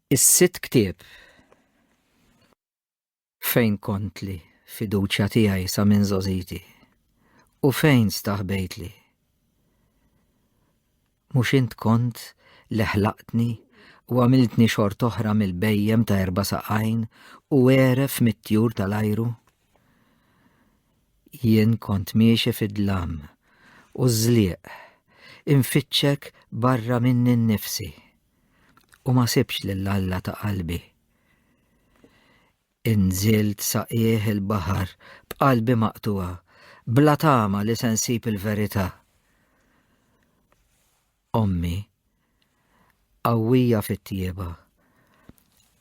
Is-sitt ktieb. Fejn kont li fiduċja tiegħi sa minn żożiti u fejn staħbejtli. Mhux int kont li ħlaqtni u għamiltni xort oħra mill-bejjem ta' 4 saqajn u għeref mit-tjur tal-ajru. Jien kont miexi fid-dlam u żlieq infittxek barra minni nnifsi u ma sibx lill-Alla ta' qalbi. Inżilt saqieħ il-baħar b'qalbi maqtuwa, bla tama li se nsib il-verità. Ommi, qawwija fit-tieba,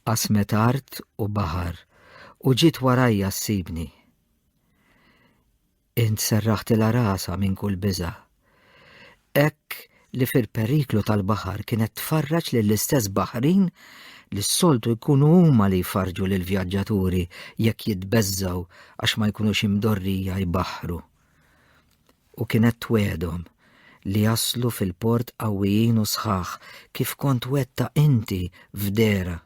qasmet art u baħar u ġiet warajja ssibni. Int serraħtilha rasa minn kull biża'. Hekk li fil-periklu tal-baħar kienet tfarraġ lill-istess baħrin li s-soltu jkunu huma li jfarġu lil vjaġġaturi jekk jitbeżżaw għax ma jkunux imdorrija jbaħħru. U kienet twedhom li jaslu fil-port qawwijin u sħaħ kif kont wetta inti f'dera.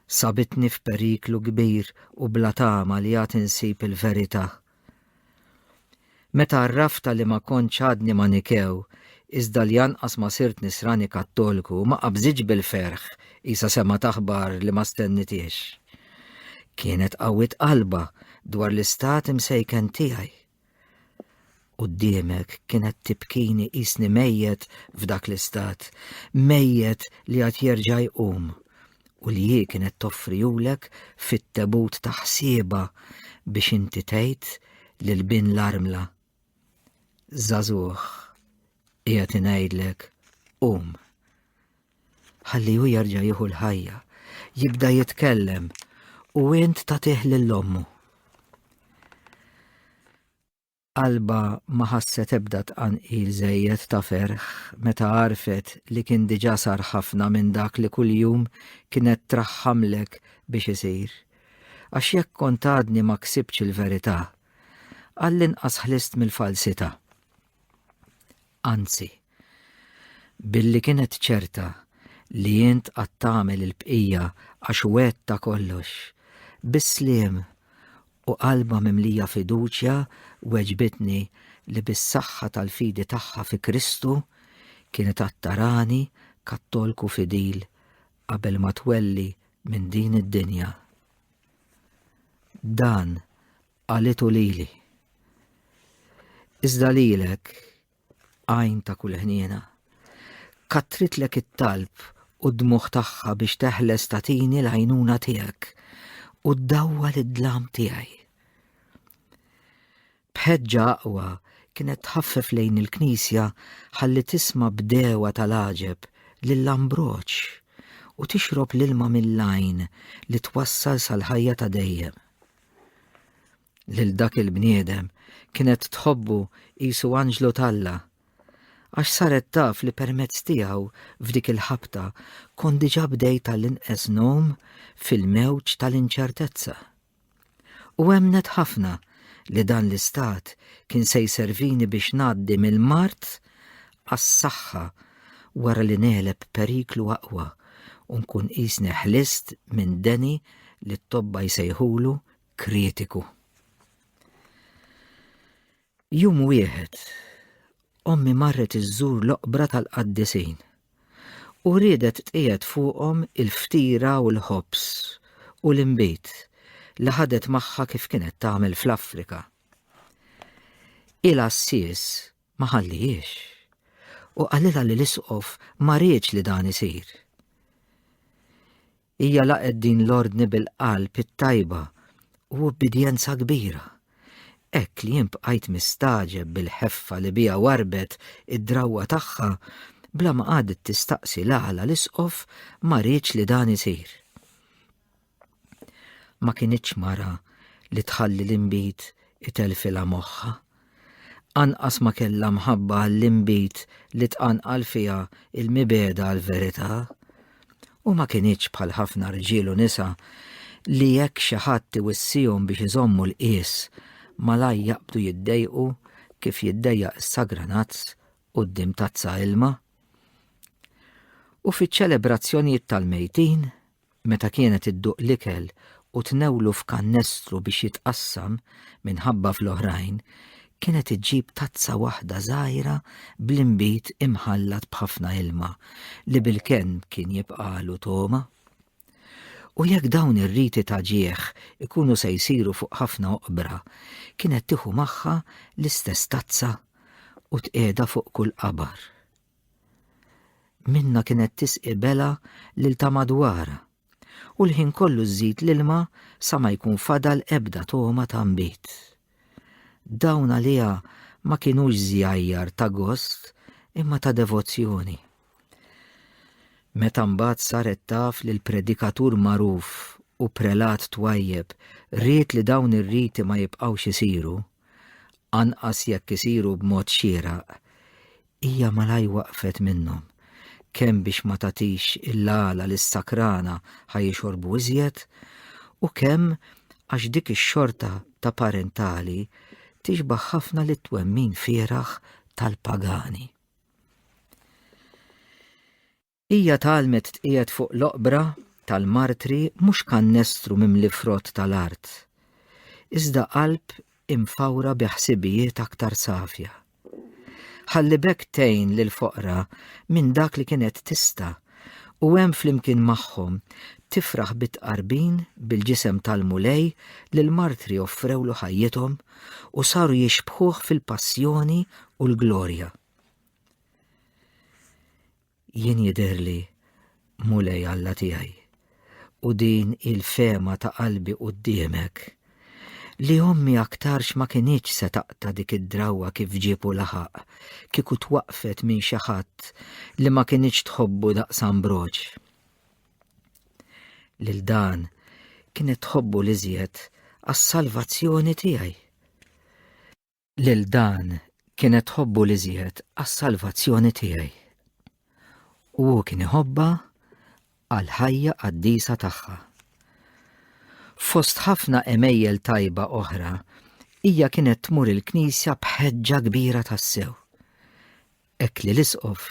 Sabitni f'periklu kbir u bla tama li għad insib il-verità. Meta rrafta li ma kontx għadni ma nikew, iżda li janqas ma sirt nisrani kattolku ma qabżitx bil-ferħ isa sema taħbar li ma stennitiex. Kienet qawwit qalba dwar l-istat imsejken tiegħi. Quddiemek kienet tibkini qisni mejjed f'dak l-istat, mejjed li għad jerġa' jqum u li hi kienet toffrijulek fit-tebut ta' ħsieba biex inti tgħid lil-bin l-armla. Żagħżugħ, qiegħed ngħidlek qum. Ħalli hu jerġa' jieħu l-ħajja, jibda jitkellem u int tagħtih lill-ommu. Qalba ma ħasset ebda tqanqil żejjed ta' ferħ meta għarfet li kien diġà sar ħafna minn dak li kuljum kienet traħħamlek biex isir. Għax jekk kont għadni ma ksibx il-verità, għall-inqas ħlist mill-falsità. Anzi, billi kienet ċerta li int qatt tagħmel il-bqija għax wetta kollox, bis-sliem u qalba mimlija fiduċja weġbitni li bis-saħħa tal-fidi tagħha fi Kristu kienet attarani kattolku fidil qabel ma twelli minn din id-dinja. Dan qalitu lili. Iżda lilek għajn ta' kull ħniena, katritlek it-talb u d-dmuħ tagħha biex teħles tagħtini l-għajnuna tiegħek u ddawwa lid-dlam tiegħi. B'ħeġġa aqwa kienet tħaffef lejn il-Knisja ħalli tisma' bdewa tal-għaġeb lill-Ambroċ u tixrob l-ilma mill-għajn li twassal sal-ħajja ta' dejjem. Lil dak il-bniedem kienet tħobbu qisu anġlu talla, għax saret taf li permezz tiegħu f'dik il-ħabta kont diġà bdejt tal-inqes nom fil-mewġ tal-inċertezza. U hemmnet ħafna li dan l-istat kien se jservini biex ngħaddi mill-mart għas-saħħa wara li neleb periklu aqwa u nkun qisni ħlist minn deni li t-tobba jsejħulu kritiku. Jum wieħed ommi marret iżżur l-oqbra tal-qaddisin u riedet tqiegħed fuqhom il-ftira u l-ħobs u l-inbiet li ħadet magħha kif kienet tagħmel fl-Afrika. Ilha s-sies ma ħallihiex u qalilha li l-isqof ma rridx li dan isir. Hija laqgħet din l-ordni bil-qalb it-tajba u b'bidjenza kbira. Hekk li jien bqajt mistaġeb bil-ħeffa li biha warbet id-drawwa tagħha bla ma qagħdet tistaqsi l-agħla l-isqof ma rridx li dan isir. Ma kinitx mara li tħalli l-inbit itelfilha moħħha. Anqas ma kellha mħabba l-inbit li tqanqal fiha il-mibeda għall-verità. U ma kinitx bħal ħafna rġiel u nisa li jekk xi ħadd iwissihom biex iżommu l-qies malaj jaqbdu jiddejqu kif jiddejjaq is-sagranazz quddiem tazza ilma. U fiċ-ċelebrazzjonijiet tal-mejtin, meta kienet idduq l-ikel u tnewlu f'kannestru biex jitqassam minħabba fl-oħrajn, kienet iġġib tazza waħda żgħira bl-imbit imħallat b'ħafna ilma li bil-ken kien jibqalu toma. U jekk dawn ir-riti ta' ġieħ ikunu se jsiru fuq ħafna oqbra, kienet tieħu magħha l-istess tazza u tqiegħda fuq kull qabar. Minna kienet tisqi bela lil ta' madwara u l-ħin kollu żżid l-ilma sa ma jkun fadal ebda toma ta' mbit. Dawn għaliha ma kienux żjajjar ta' gost imma ta' devozzjoni. Meta mbagħad saret taf li l-predikatur magħruf u prelat twajjeb ried li dawn ir-riti ma jibqgħux isiru, anqas jekk isiru b'mod xieraq, hija malaj waqfet minnhom kemm biex ma tagħtix il-lala lis-sakrana ħajjixorbu iżjed u kemm għax dik ix-xorta ta' parentali tixbaħ ħafna li twemmin fieraħ tal-pagani. Hija talmet tqiegħed fuq l-oqbra tal-martri mhux kannestru mimli frott tal-art, iżda qalb imfawra bi ħsibijiet aktar safja. Ħalli bekk tgħin lil foqra minn dak li kienet tista' u hemm flimkien magħhom tifraħ bit-tqarbin bil-ġisem tal-mulej li l-martri offrewlu ħajjithom u saru jixbħuh fil-passjoni u l-glorja. Jien jidherli mulej Alla tiegħi u din il-fema ta' qalbi quddiemek li ommi aktarx ma kienx se taqta' dik id-drawwa kif ġiepu laħaq kieku twaqfet minn xi ħadd li ma kienx tħobbu daqs Ambroġ. Lil dan kienet tħobbu l-iżjed għas-salvazzjoni tiegħi. Lil dan kienet tħobbu l-iżjed għas-salvazzjoni tiegħi. U kien iħobba għall-ħajja qaddisa tagħha. Fost ħafna emejjel tajba oħra, hija kienet tmur il-Knisja b'ħeġġa kbira tassew. Hekk li l-isqof,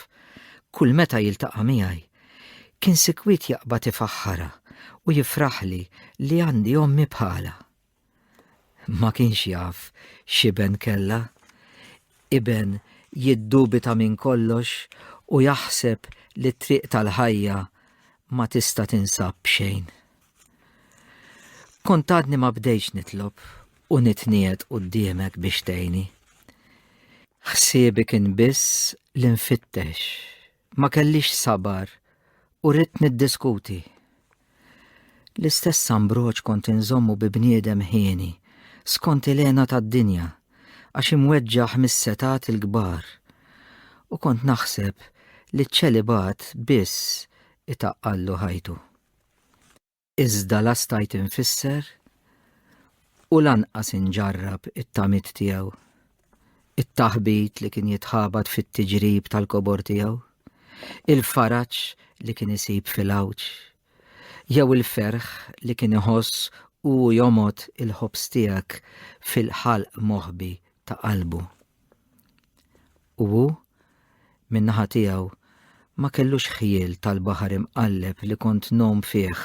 kull meta jiltaqa' miegħi, kien sikwit jaqbad ifaħħara u jifraħli li għandi ommi bħala. Ma kienx jaf x'iben kellha, iben jiddubita minn kollox u jaħseb li t-triq tal-ħajja ma tista' tinsab b'xejn. Kont għadni ma bdejx nitlob u nitniet quddiemek biex tgħinni. Ħsiebi kien biss li nfittex, ma kellix sabar u rrid niddiskuti. L-istess Ambroġ kont inżommu bi bniedem ħieni skont il-għena tad-dinja għax imweġġaħ mis-setat il-kbar u kont naħseb li ċ-ċelibat biss itaqqallu ħajtu. Iżda la stajt infisser u lanqas inġarrab it-tamit tiegħu, it-taħbit li kien jitħabat fit-tiġrib tal-kobor tiegħu, il-faraġġ li kien isib fil-awġ, jew il-ferħ li kien iħoss u jomot il-ħobs tiegħek fil-ħalq moħbi ta' qalbu. U min-naħa tiegħu ma kellux ħiel tal-baħar imqalleb li kont nom fih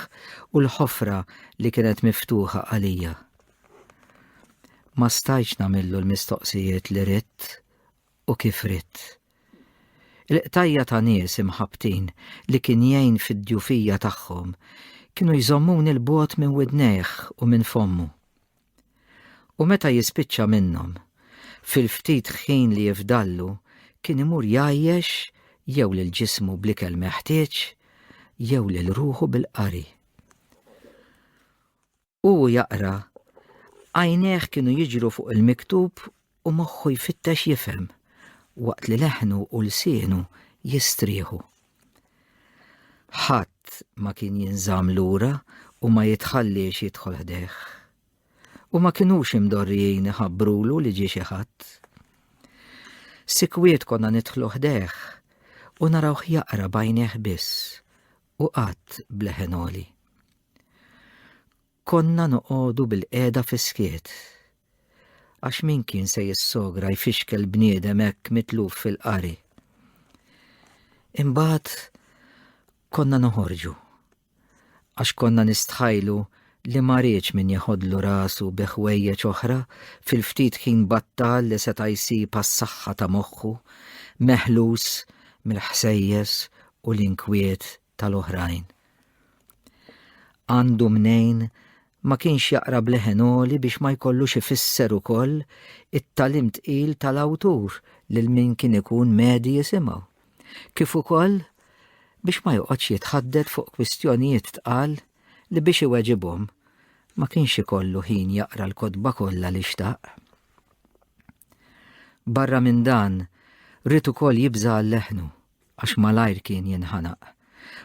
u l-ħofra li kienet miftuħa għalija. Ma stajtx nagħmillu l-mistoqsijiet li ridt u kif ridt. Il-qtajja ta' nies imħabtin li kien jgħin fid-djufija tagħhom kienu jżommuni l-bogħod minn widnejh u minn fommu. U meta jispiċċa minnhom, fil-ftit ħin li jifdallu kien imur jgħajjex jew lil ġismu bl-ikel meħtieġ, jew lil ruħu bil-qari. U jaqra, għajnejh kienu jiġru fuq il-miktub u moħħu jfittex jifhem, waqt li leħnu u lsienu jistrieħu. Ħadd ma kien jinżamm lura u ma jitħallix jidħol ħdeħ. U ma kinux imdorrijin iħabbrulu li ġie xi ħadd. Sikwiet konna nidħlu ħdeħ u narawh jaqra bajnejh biss u qatt bleħenoli. Konna noqogħdu bil-qiegħda fiskiet għax min kien se jissogra jfixkel bniedem hekk mitluf fil-qari. Imbagħad konna noħorġu. Għax konna nistħajlu li ma rridx min jeħodlu rasu beħwejjeġ oħra fil-ftit ħin battal li seta' jsib għas-saħħa ta' moħħu, meħlus mill-ħsejjes u l-inkwiet tal-oħrajn. Għandu mnejn ma kienx jaqra bleħenoli biex ma jkollux ifisser ukoll it-talim tqil tal-awtur lil min kien ikun medi jisimgħu. Kif ukoll biex ma joqgħodx jitħadded fuq kwistjonijiet tqal li biex iweġibhom ma kienx ikollu ħin jaqra l-kotba kollha li xtaq. Barra minn dan, rrid ukoll jibża l-leħnu għax malajr kien jinħanaq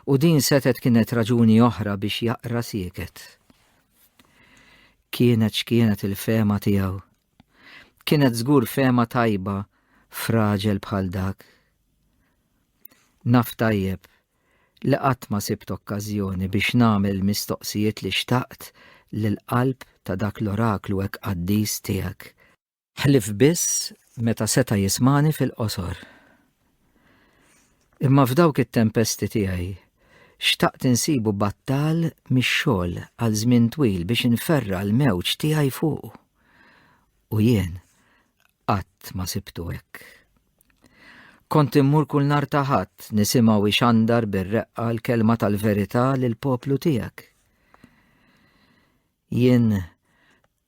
u din setet kienet raġuni oħra biex jaqra sieket. Kienet x'kienet il-fema tiegħu. Kienet żgur fema tajba fraġel bħal dak. Naf tajjeb li qatt ma sibt okkażjoni biex nagħmel mistoqsijiet li xtaqt lill-qalb ta' dak l-oraklu hekk qaddis tiegħek. Ħlif biss meta seta' jismani fil-qosor. Imma f'dawk it-tempesti tiegħi xtaqt insibu battal mix-xogħol għal żmien twil biex inferra l-mewġ tiegħi fuqu. U jien qatt ma sibtu hekk. Kont immur kull nhar ta' ħadd nisimgħu ixandar bir-reqqa l-kelma tal-verità lill-poplu tiegħek. Jien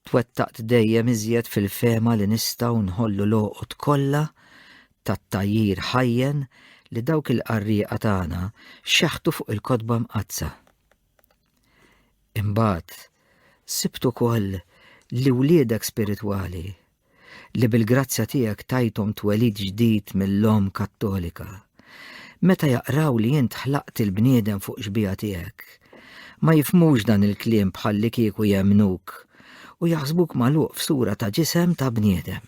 twettaqt dejjem iżjed fil-fema li nistgħu nħollu l-għoqgħod kollha tat-tajjir ħajjen li dawk il-qarrieqa tagħna xeħħtu fuq il-kotba mqazza. Imbagħad sibtu ukoll li wliedek spiritwali li bil-grazzja tiegħek tajthom twelid ġdid mill-Om Kattolika. Meta jaqraw li int ħlaqt il-bniedem fuq xbija tiegħek, ma jifhmux dan il-kliem bħal li kieku jemnuk u jaħsbuk magħluq f'sura ta' ġisem ta' bniedem.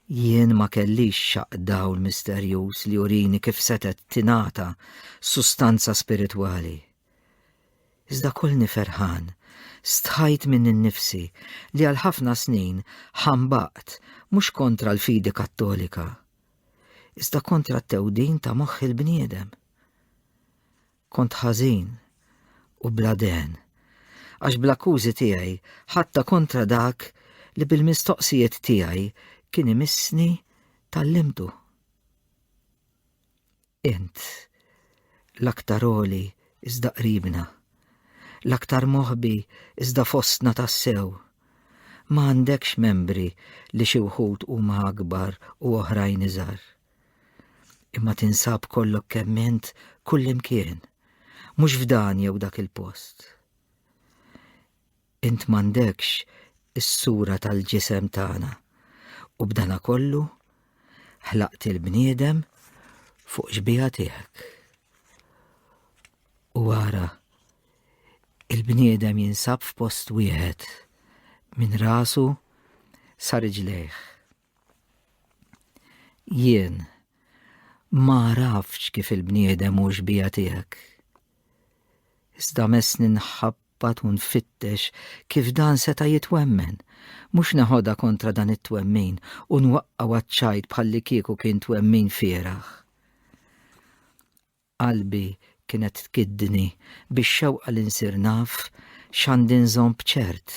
Jien ma kellix xaq dawl misterjuż li jurini kif setet tingħata sustanza spiritwali. Iżda kollni ferħan, stħajt minn innifsi li għal ħafna snin ħambaqt mhux kontra l-fidi kattolika, iżda kontra t-tewdin ta' moħħ il-bniedem. Kont ħażin u bladen, għax bl-akkużi tiegħi ħatta kontra dak li bil-mistoqsijiet tiegħi kien imissni tal-limtu. Int, l-aktar oli iżda qribna, l-aktar moħbi iżda fostna tassew. Ma għandekx membri li xi wħud huma akbar u oħrajn iżgħar. Imma tinsab kollok kemm int kullimkien, mhux f'dan jew dak il-post. Int m'għandekx is-sura tal-ġisem tagħna. U b'dana kollu ħlaqt il-bniedem fuq xbija tiegħek. U wara il-bniedem jinsab f'post wieħed minn rasu sa riġlejh. Jien ma rafx kif il-bniedem u xbija tiegħek. Iżda messni nħabbat u nfittex kif dan seta' jitwemmen. Mhux neħodha kontra dan it-twemmin u nwaqqa' waċċajt bħalli kieku kien twemmin fieraħ. Qalbi kienet tkiddni biex xewqa li nsir naf x'għandi nżomm b'ċert.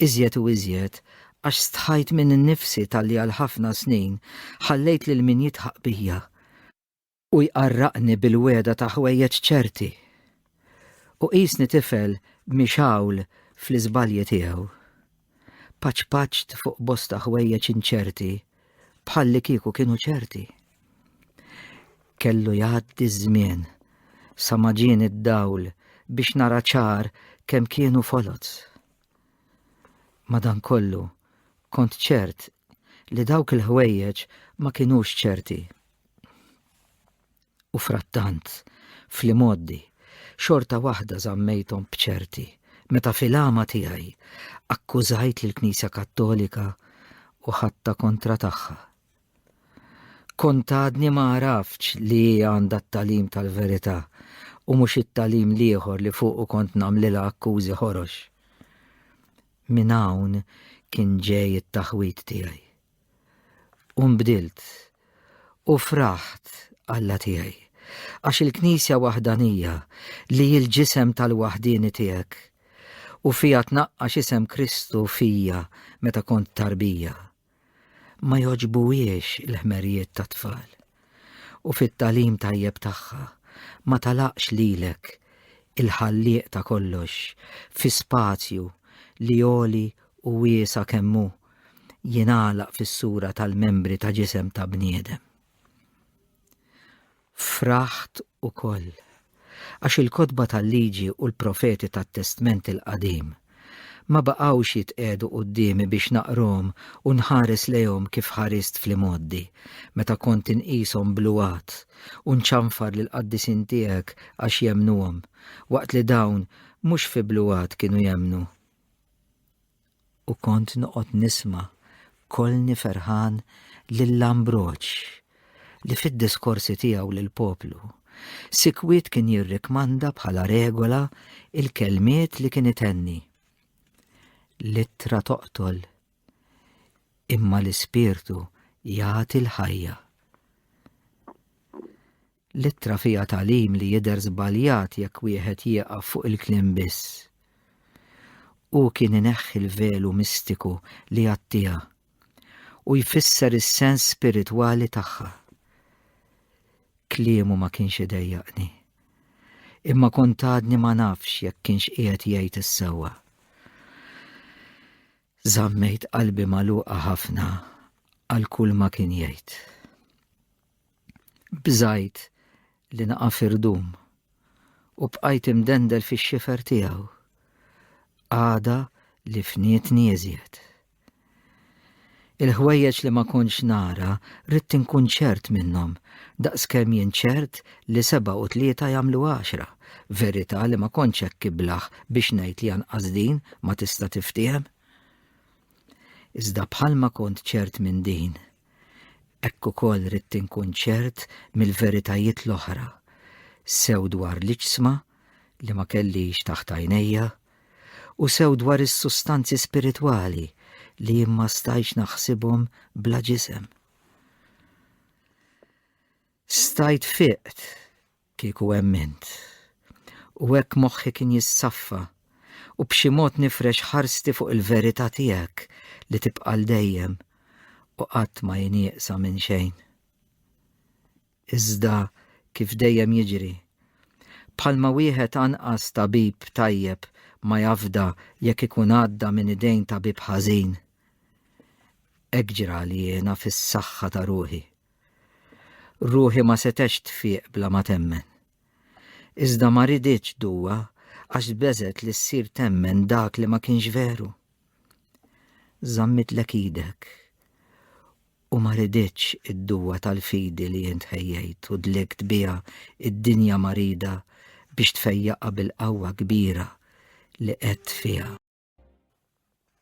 Iżjed u iżjed għax stħajt minn innifsi talli għal ħafna snin ħallejt lil min jitħaq bija u jqarraqni bil-weda ta' ħwejjeġ ċerti. U qisni tifel mixawl fl-iżbalji tiegħu. Paċ-paċt fuq bosta ħwejjeġ inċerti, bħalli kieku kienu ċerti. Kellu jgħaddi żmien sa ma ġien id-dawl biex nara ċar kemm kienu folot. Madankollu kont ċert li dawk il-ħwejjeġ ma kienux ċerti. U frattant, fl-imoddi, xorta waħda żammejthom b'ċerti. Meta fil-għama tiegħi akkużajt lill-Knisja Kattolika u ħatta kontra tagħha. Kont għadni ma għarafx li għandha t-talim tal-verità u mhux it-talim lieħor li fuqu kont nagħmlilha akkużi ħorox. Minn hawn kien ġej it-taħwit tiegħi. U nbdilt u fraħt Alla tiegħi għax il-Knisja waħdanija li l-ġisem tal-waħdini tiegħek u fija tnaqqax isem Kristu fija meta kont tarbija. Ma joġbuwiex il-ħmerijiet ta' tfal u fit-talim tajjeb tagħha ma talaqx lilek il-ħallieq ta' kollox fi spazju li joli u wiesa kemmu jingħalaq fis-sura tal-membri ta' ġisem ta' bniedem. Fraħt ukoll għax il-kotba tal-liġi u l-profeti tat-Testament il-qadim ma baqgħux jitqiegħdu qudiemi biex naqrom u nħares lejhom kif ħarist fl-imoddi meta kont inqishom bluwat u nċanfar lil qaddisin tiegħek għax jemnuhom waqt li dawn mhux fi bluwat kienu jemnu. U kont noqgħod nisma' kollni ferħan lill-Ambroċ li fid-diskorsi tiegħu lill-poplu sikwit kien jirrikmanda bħala regola il-kelmiet li kien itenni. Littra toqtol, imma l-ispirtu jagħti l-ħajja. Littra fija talim li jidher żbaljat jekk wieħed jieqaf fuq il-kliem biss. U kien ineħħi l-velu mistiku li għattija u jfisser is-sens spiritwali tagħha. Kliemu ma kienx idejjaqni, imma kont għadni ma nafx jekk kienx qiegħed jgħid is-sewwa. Żammejt qalbi magħluqa ħafna għal kull ma kien jgħid. Bżajt li naqaf irdum u bqajt imdendel fix-xifer tiegħu. Għada li fnietni eżjed. Il-ħwejjeġ li ma kontx nara rrid inkun ċert minnhom, daqskemm jien ċert li 7 u 3 jagħmlu 10, verità li ma kontx hekk kiblaħ biex ngħid li anqas din ma tista' tiftiem. Iżda bħalma kont ċert minn din, hekk ukoll rrid inkun ċert mill-veritajiet l-oħra, sew dwar l-iġsma li ma kellix taħt għajnejja u sew dwar is-sustanzi spiritwali li jien ma stajtx naħsibhom bla ġisem. Stajt fiqt kieku emmint u hekk moħħi kien jissaffa u b'xi mod nifrex ħarsti fuq il-verità tiegħek li tibqa' dejjem u qatt ma jinieqsa minn xejn. Iżda kif dejjem jiġri, bħalma wieħed anqas tabib tajjeb ma jafda jekk ikun għadda minn idejn tabib ħażin. Hekk ġrali jiena fis-saħħa ta' ruħi. Ruħi ma setax tfieq bla ma temmen. Iżda ma riditx duwa għax beżet li ssir temmen dak li ma kienx veru. Żammitlek idek u ma riditx id-duwa tal-fidi li jint ħejjejt u dlikt biha id-dinja marida biex tfejjaqa bil-qawwa kbira li qed fiha.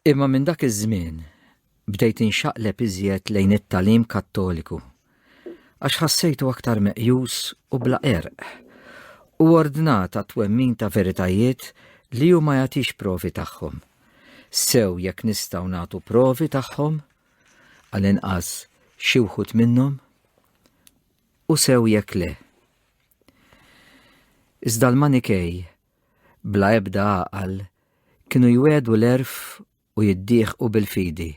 Imma minn dak iż-żmien bdejt inxaqleb iżjed lejn it-tagħlim Kattoliku għax ħassejtu aktar meqjus u bla qerq u ordnata twemmin ta' veritajiet li hu ma jagħtix provi tagħhom. Sew jekk nistgħu nagħtu provi tagħhom għall-inqas xi wħud minnhom u sew jekk le. Iżda l-Manikej bla ebda għaqal kienu jwedu l-erf u jiddieħqu bil-fidi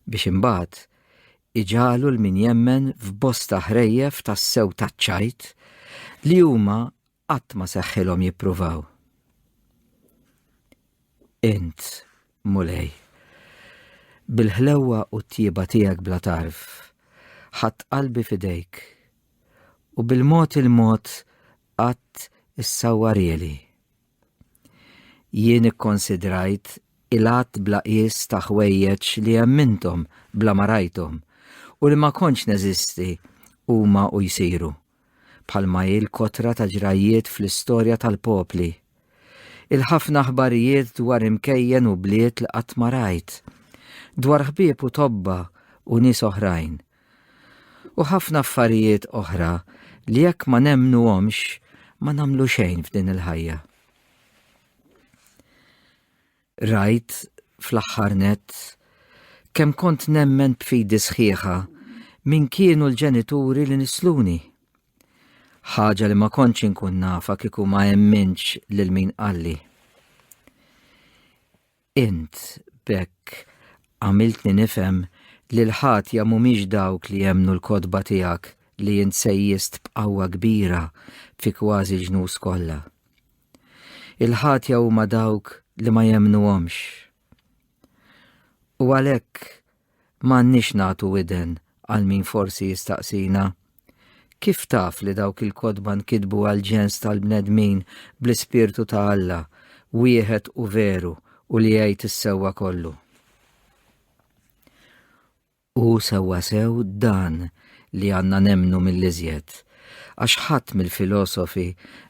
biex imbagħad iġalu l-min jemmen f'bosta ħrejjef tas-sew taċċajt li huma qatt ma seħħilhom jippruvaw. Int, Mulej, bil-ħlewwa u t-tjieba tiegħek bla tarf, ħadd qalbi f'idejk u bil-mod il-mod qatt issawwarieli. Jien ikkonsidrajt il-għadd bla qies ta' ħwejjeġ li jemmintom bla ma rajthom u li ma kontx neżisti huma u jsiru bħalma il-kotra ta' ġrajiet fl-istorja tal-popli. Il-ħafna aħbarijiet dwar imkejjen u bliet li qatt ma rajt, dwar ħbieb u tobba u nies oħrajn. U ħafna affarijiet oħra li jekk ma nemmnuhomx ma nagħmlu xejn f'din il-ħajja. Rajt fl-aħħar nett kemm kont nemmen b'fidi sħiħa min kienu l-ġenituri li nisluni. ħaġa li ma kontx inkun nafa kieku ma jemminx lil min qalli. Int bekk għamiltni nifhem li l-ħatja mhumiex dawk li jemnu l-kodba tiegħek li jinsejjist b'qawwa kbira fi kważi ġnus kollha. Il-ħatja huma dawk li ma jemnuhomx. U għalhekk m'għandniex nagħtu widen għal min forsi jistaqsina kif taf li dawk il-kodba nkitbu għal ġens tal-bnedmin bl-ispirtu ta' Alla wieħed u veru u li jgħid is-sewwa kollu. U sewwa sew dan li għandna nemnu mill-iżjed, għax ħadd mill-filosofi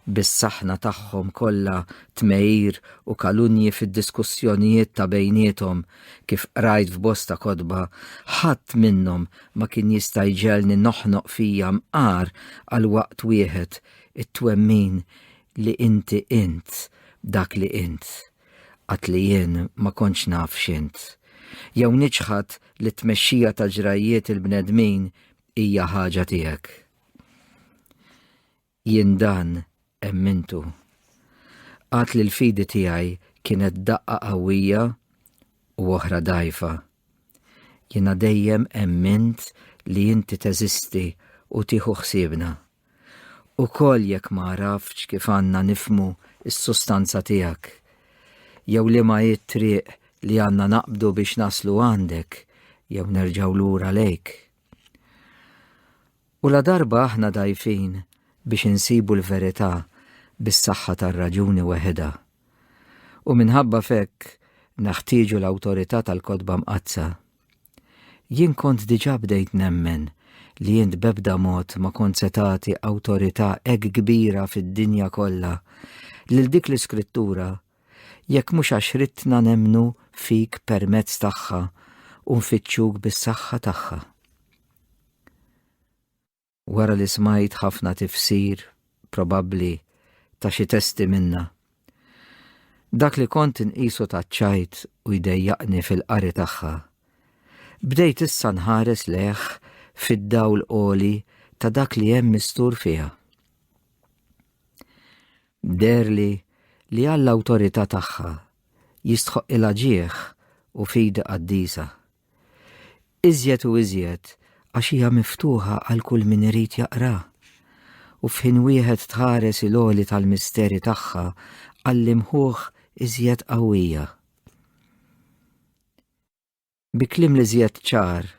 bis-saħna tagħhom kollha tmejjir u kalunji fid-diskussjonijiet ta' bejniethom kif qrajt f'bosta kodba, ħadd minnhom ma kien jista' jġelni noħnoq fija mqar għal waqt wieħed it-twemmin li inti int dak li int, għat li jien ma kontx naf x'int, jew niċħad li t-tmexxija ta' ġrajiet il-bnedmin hija ħaġa tiegħek. Jien dan emmintu. Għat li l-fidi tiegħi kienet daqqa qawwija u oħra dajfa. Jiena dejjem emmint li inti teżisti u tieħu ħsiebna. Ukoll jekk ma rafx kif għandna nifmu s-sustanza tiegħek, jew li ma triq li għandna naqbdu biex naslu għandek, jew nerġgħu lura lejk. U la darba aħna dajfin biex insibu l-verità bis-saħħa tar-raġuni weħeda. U minħabba fekk naħtieġu l-awtorità tal-kodba mqazza. Jien kont diġà bdejt nemmen li jien b'ebda mod ma kont se tagħti awtorità hekk kbira fid-dinja kollha lil dik l-iskrittura jekk mhux għax ridna nemmnu fik permezz tagħha u nfittxuk bis-saħħa tagħha. Wara li smajt ħafna tifsir, probabbli, ta' xi testi minna. Dak li kont inqisu taċċajt u jdejjaqni fil-qari tagħha. Bdejt issa nħares leħ fid-dawl qoli ta' dak li hemm mistur fiha. Derli li għall-awtorità tagħha jistħoq ilha ġieħ u fida qaddisa. Iżjed u iżjed għax hija miftuħa għal kull min irid jaqra u f'ħin wieħed tħares il-għoli tal-misteri tagħha għall-imħuħ iżjed qawwija. Bi kliem li iżjed ċar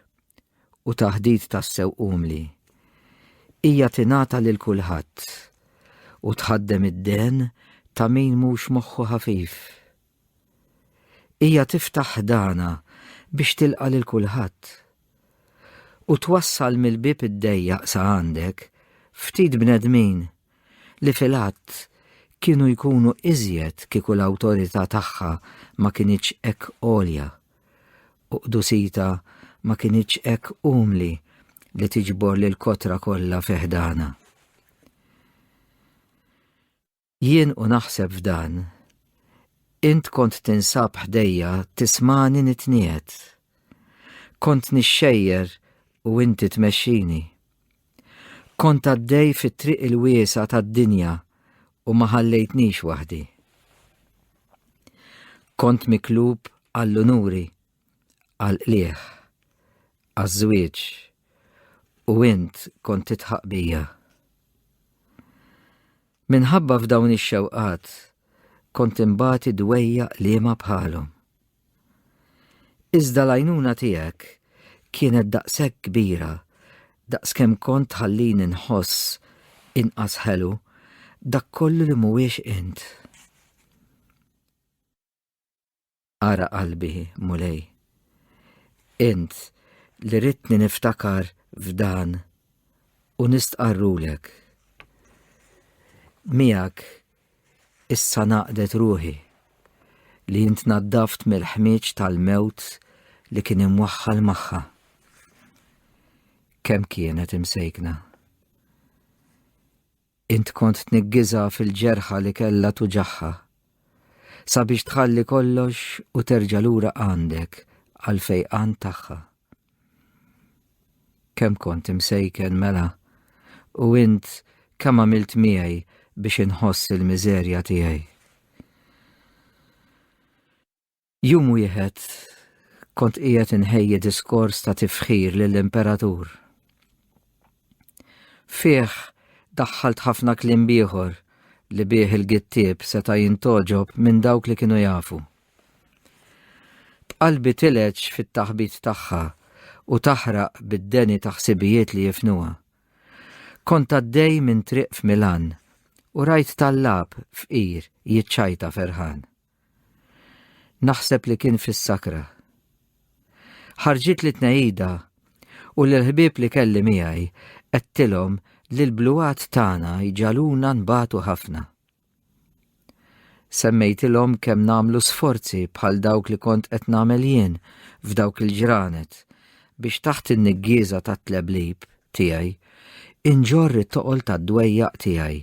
u taħdid tas-sew qumli hija tingħata lil kulħadd u tħaddem id-den ta' min mhux moħħu ħafif. Hija tiftaħ ħdana biex tilqa' lil kulħadd u twassal mill-bib id-dejjaq sa għandek ftit bnedmin li fil-att kienu jkunu iżjed kieku l-awtorità tagħha ma kinitx hekk għolja u qdusita ma kinitx hekk qumli li tiġbor lil kotra kollha fiħdana. Jien u naħseb f'dan, int kont tinsab ħdejja tismani nitniet, kont nixxejjer u inti tmexxini. Kont għaddej fit-triq il-wiesa tad-dinja u ma ħallejtnix waħdi. Kont miklub għall-unuri, għall-qlieħ, għaż-żwieġ u int kont titħaq bija. Minħabba f'dawn ix-xewqat kont imbagħti dwejjaq liema bħalhom. Iżda l-għajnuna tiegħek kienet daqshekk kbira, daqskemm kont ħallini nħoss inqas ħelu dak kollu li mhuwiex int. Ara qalbi mulej, int li ridni niftakar f'dan u nistqarrulek. Miegħek issa naqdet ruħi li int naddaft mill-ħmieġ tal-mewt li kien imwaħħal magħha. Kemm kienet imsejkna. Int kont tniggiża fil-ġerħa li kellha tuġaħħa sabiex tħalli kollox u terġa' lura għandek għal fejqan tagħha. Kemm kont imsejken mela u int kemm għamilt miegħi biex inħoss il-miżerja tiegħi. Jum wieħed kont qiegħed inħejji diskors ta' tifħir lill-imperatur. Fih daħħalt ħafna kliem ieħor li bih il-gittieb seta' jintoġob minn dawk li kienu jafu. B'qalbi tileġ fit-taħbit tagħha u taħraq bid-deni ta' ħsibijiet li jifnuha. Kont għaddej minn triq f'Milan u rajt tallab fqir jiċċajta ferħan. Naħseb li kien fis-sakra. Ħarġit li tnejda u l-ħbieb li kelli miegħi qedtilhom li l-bluwat tagħna jġaluna nbatu ħafna. Semmejtilhom kemm nagħmlu sforzi bħal dawk li kont qed nagħmel jien f'dawk il-ġranet biex taħt in-niggieża tat-tleblib tiegħi inġorr it-toqol tad-dwejjaq tiegħi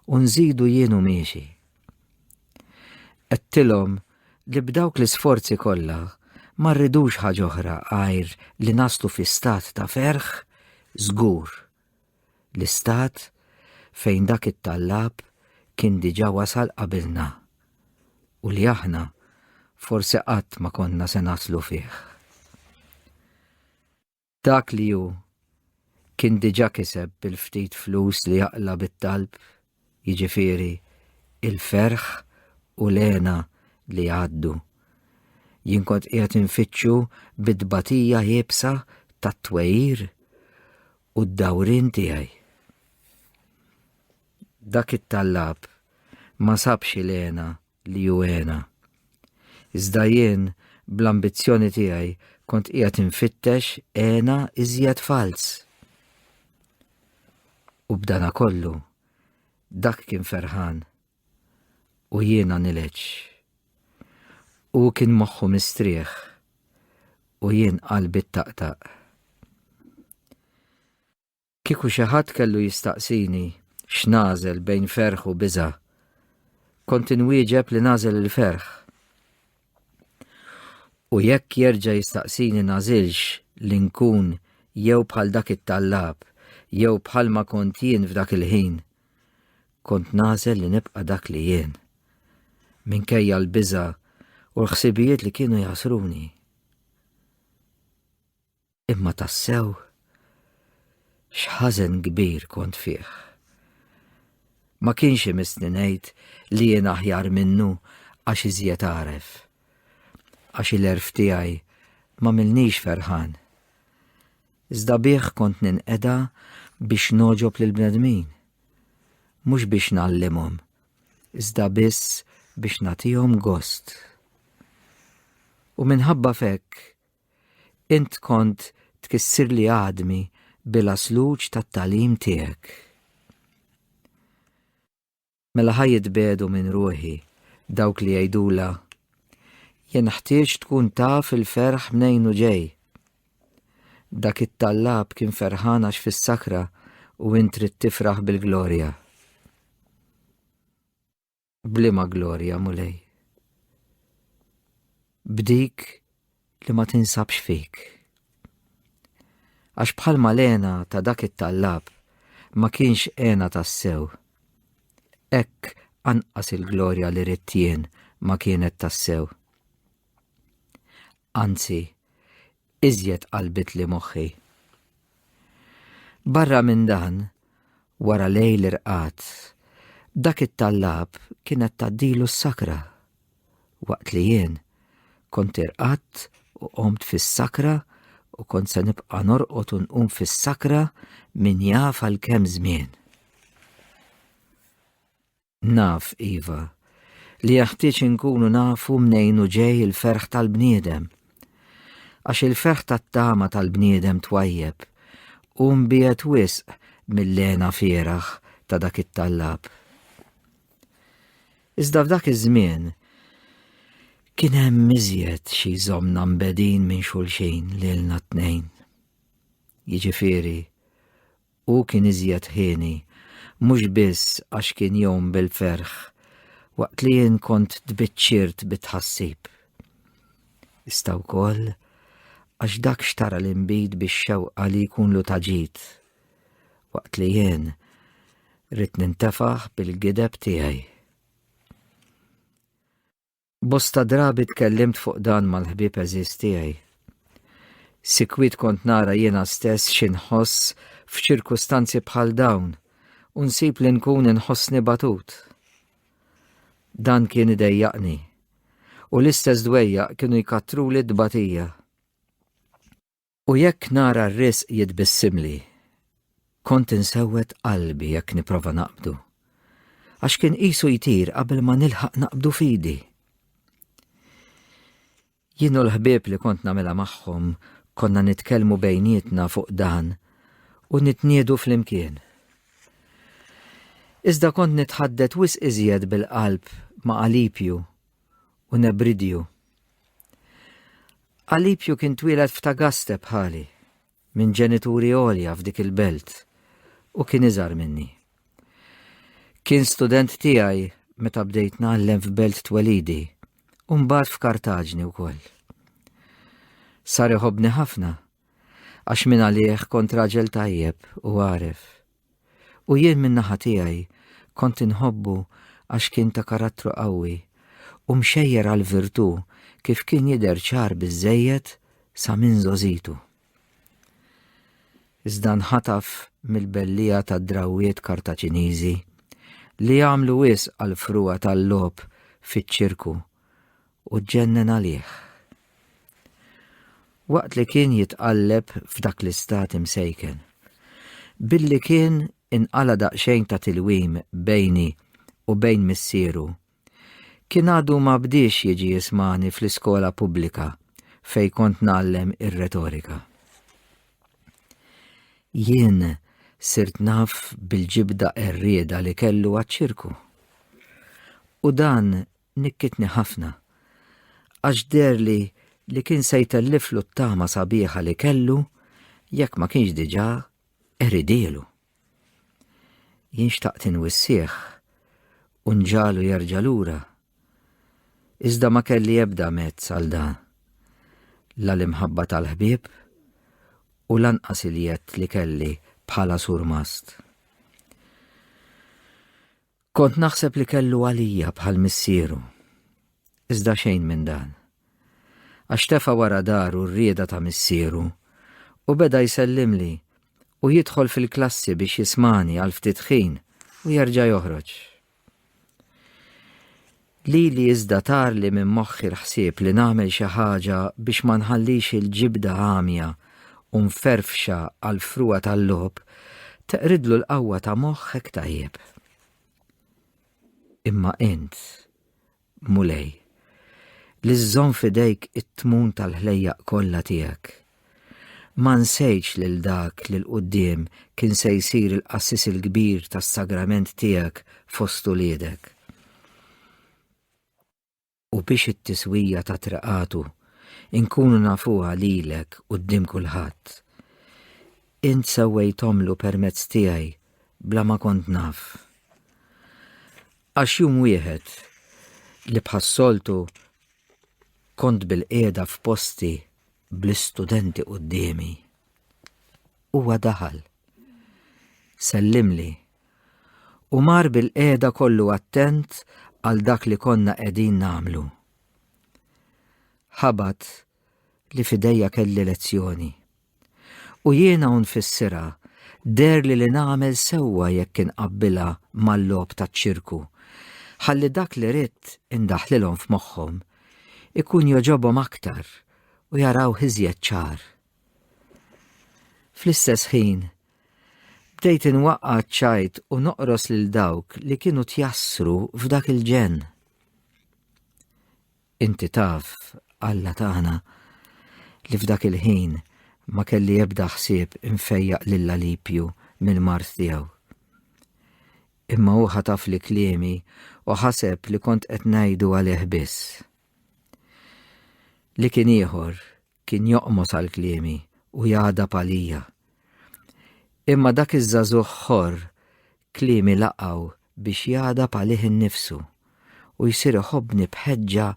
u nżidu jienu miexi. Qedtilhom li b'dawk l-isforzi kollha ma rridux ħaġa oħra għajr li naslu fi stat ta' ferħ żgur. L-istat fejn dak it-tallab kien diġà wasal qabilna u li aħna forsi qatt ma konna se naslu fih. Dak li hu kien diġà kiseb bil-ftit flus li jaqla bit-talb, jiġifieri il-ferħ u l-għena li għaddu. Jien kont qiegħed infittxu bid-dbatija jibsa tat-twejjir u d-dawrin tiegħi. Dak it-tallab ma sabx il-għena li hu għena. Iżda jien bl-ambizzjoni tiegħi kont qiegħed infittex għena iżjed fals. U b'dana kollu dak kien ferħan u jiena nileġ. U kien moħħu mistrieħ u jien qalbi ttaqtaq. Kieku xi ħadd kellu jistaqsini x'nażel bejn ferħ u biża', kont inwieġeb li nażel il-ferħ. U jekk jerġa' jistaqsini nażilx li nkun jew bħal dak it-tallab jew bħalma kont jien f'dak il-ħin, kont nażel li nibqa' dak li jien. Minkejja l-biża' u l-ħsibijiet li kienu jasruni. Imma tassew x'ħażen kbir kont fih. Ma kienx imissni ngħid li jien aħjar minnu għax iżjed għaref. Għax il-għerf tiegħi ma milniex ferħan. Iżda bih kont ninqeda biex noġob lill-bnedmin. Mhux biex nallimhom, iżda biss biex nagħtihom gost. U minħabba fekk, int kont tkissir li għadmi bila sluġ tat-talim tiegħek. Mela ħajjitbedu minn ruħi dawk li jgħidula jien ħtieġ tkun taf il-ferħ mnejn hu ġej. Dak it-tallab kien ferħan għax fis-sakra u int trid tifraħ bil-glorja. Bliema glorja mulej. B'dik li ma tinsabx fik. Għax bħalma l-għena ta' dak it-tallab ma kienx għena tas-sew. Hekk anqas il-glorja li ridt jien ma kienet tas-sew. Anzi, iżjed qalbit li moħħi. Barra minn dan, wara lejl irqat, dak it-tallab kienet tgħaddilu s-sakra, waqt li jien kont irqat u qomt fis-sakra u kont se nibqa' norqod u nqum fis-sakra min jaf għal kemm żmien. Naf, Iva, li jeħtieġ inkunu nafu mnejn hu ġej il-ferħ tal-bniedem, għax il-ferħ tat-tama tal-bniedem twajjeb u mbiegħed wisq mill-għena fieraħ ta' dak it-tallab. Iżda f'dak iż-żmien kien hemm iżjed xi żommna mbedin minn xulxin lilna t-tnejn. Jiġifieri, hu kien iżjed ħieni mhux biss għax kien jowm bil-ferħ waqt li jien kont tbiċċirt bit-tħassib. Iżda wkoll għax dak xtara l-inbid bix-xewqa li jkunlu taġid waqt li jien Rid nintefaħ bil-gideb tiegħi. Bosta drabi tkellimt fuq dan mal-ħbieb eżiż tiegħi. Sikwit kont nara jiena stess x'inħoss f'ċirkustanzi bħal dawn u nsib li nkun inħossni batut. Dan kien idejjaqni u l-istess dwejjaq kienu jkattruli d-dbatija. U jekk nara r-risq jitbissimli, kont insewwet qalbi jekk niprofa naqbdu, għax kien qisu jtir qabel ma nilħaq naqbdu fidi. Jien u l-ħbieb li kont nagħmilha magħhom konna nitkellmu bejnietna fuq dan u nitniedu flimkien. Iżda kont nitħaddet wisq iżjed bil-qalb ma' Alipju u Nebridju. Alipju kien twieled f'Tagaste bħali, minn ġenituri għolja f'dik il-belt u kien iżgħar minni. Kien student tiegħi meta bdejt nagħllem f'belt twelidi u mbagħad f'Kartaġni wkoll. Sar iħobbni ħafna għax minn għalih kont raġel tajjeb u għaref. U jien min naħa tiegħi kont inħobbu għax kien ta' karattru qawwi u mxejjer għall-virtù kif kien jidher ċar biżżejjed sa minn żożitu. Iżda nħataf mill-bellija tad-drawwiet Kartaġiniżi li jagħmlu wisq għall-fruqa tal-logħob fiċ-ċirku u ġennen għalih. Waqt li kien jitqalleb f'dak l-istat imsejken, billi kien inqala daqsxejn ta' tilwim bejni u bejn missieru, kien għadu ma bdiex jiġi jismani fl-iskola pubblika fej kont nagħllem ir-retorika. Jien sirt naf bil-ġibda errieda li kellu għaċ-ċirku. U dan nikkitni ħafna, għax derli li kien se jtelliflu t-tama sabiħa li kellu jekk ma kienx diġà eridielu. Jien xtaqt inwissieħ u nġalu jerġa' lura, iżda ma kelli ebda mezz għal dan, la l-imħabba tal-ħbieb u lanqas il-jett li kelli bħala surmast. Kont naħseb li kellu għalija bħal missieru, iżda xejn minn dan, għax tefa' wara daru r-rieda ta' missieru u beda jsellimli u jidħol fil-klassi biex jismani għal ftit ħin u jerġa' joħroġ. Li iżda tar li minn moħħi l-ħsieb li nagħmel xi ħaġa biex ma nħallix il-ġibda għamja u mferfxa għal fruqa tal-logħob teqridlu l-qawwa ta' moħħek tajjeb. Imma int, mulej, li żżomm f'idejk it-tmun tal-ħlejjaq kollha tiegħek. Ma nsejx lil dak li l-qudiem kien se jsir il-qassis il-kbir tas-sagrament tiegħek fost uliedek. U biex it-tiswija ta' traqatu inkunu nafuha lilek quddiem kulħadd. Int sewwejthomlu permezz tiegħi bla ma kont naf. Għax jum wieħed li bħas-soltu kont bil-qiegħda f'posti bl-istudenti quddiemi. Huwa daħal, sellimli u mar bil-qiegħda kollu attent għal dak li konna qegħdin nagħmlu. Ħabat li fidejja kelli lezzjoni u jiena nfissirha derli li nagħmel sewwa jekk inqabbilha mal-logħob taċ-ċirku, ħalli dak li ridt indaħħlilhom f'moħħhom ikun joġobhom aktar u jaraw iżjed ċar. Fl-istess ħin bdejt inwaqqgħa ċajt u noqros lil dawk li kienu tjassru f'dak il-ġenn. Inti taf, Alla tagħna, li f'dak il-ħin ma kelli ebda ħsieb infejjaq lil Alipju mill-mart tiegħu. Imma hu ħataf li kliemi u ħaseb li kont qed ngħidu għalih biss. Li kien ieħor kien joqmos għal kliemi u jgħadab għalija. Imma dak iż-żagħżugħ ħorr kliemi laqgħu biex jgħadab għalih innifsu u jsir iħobbni b'ħeġġa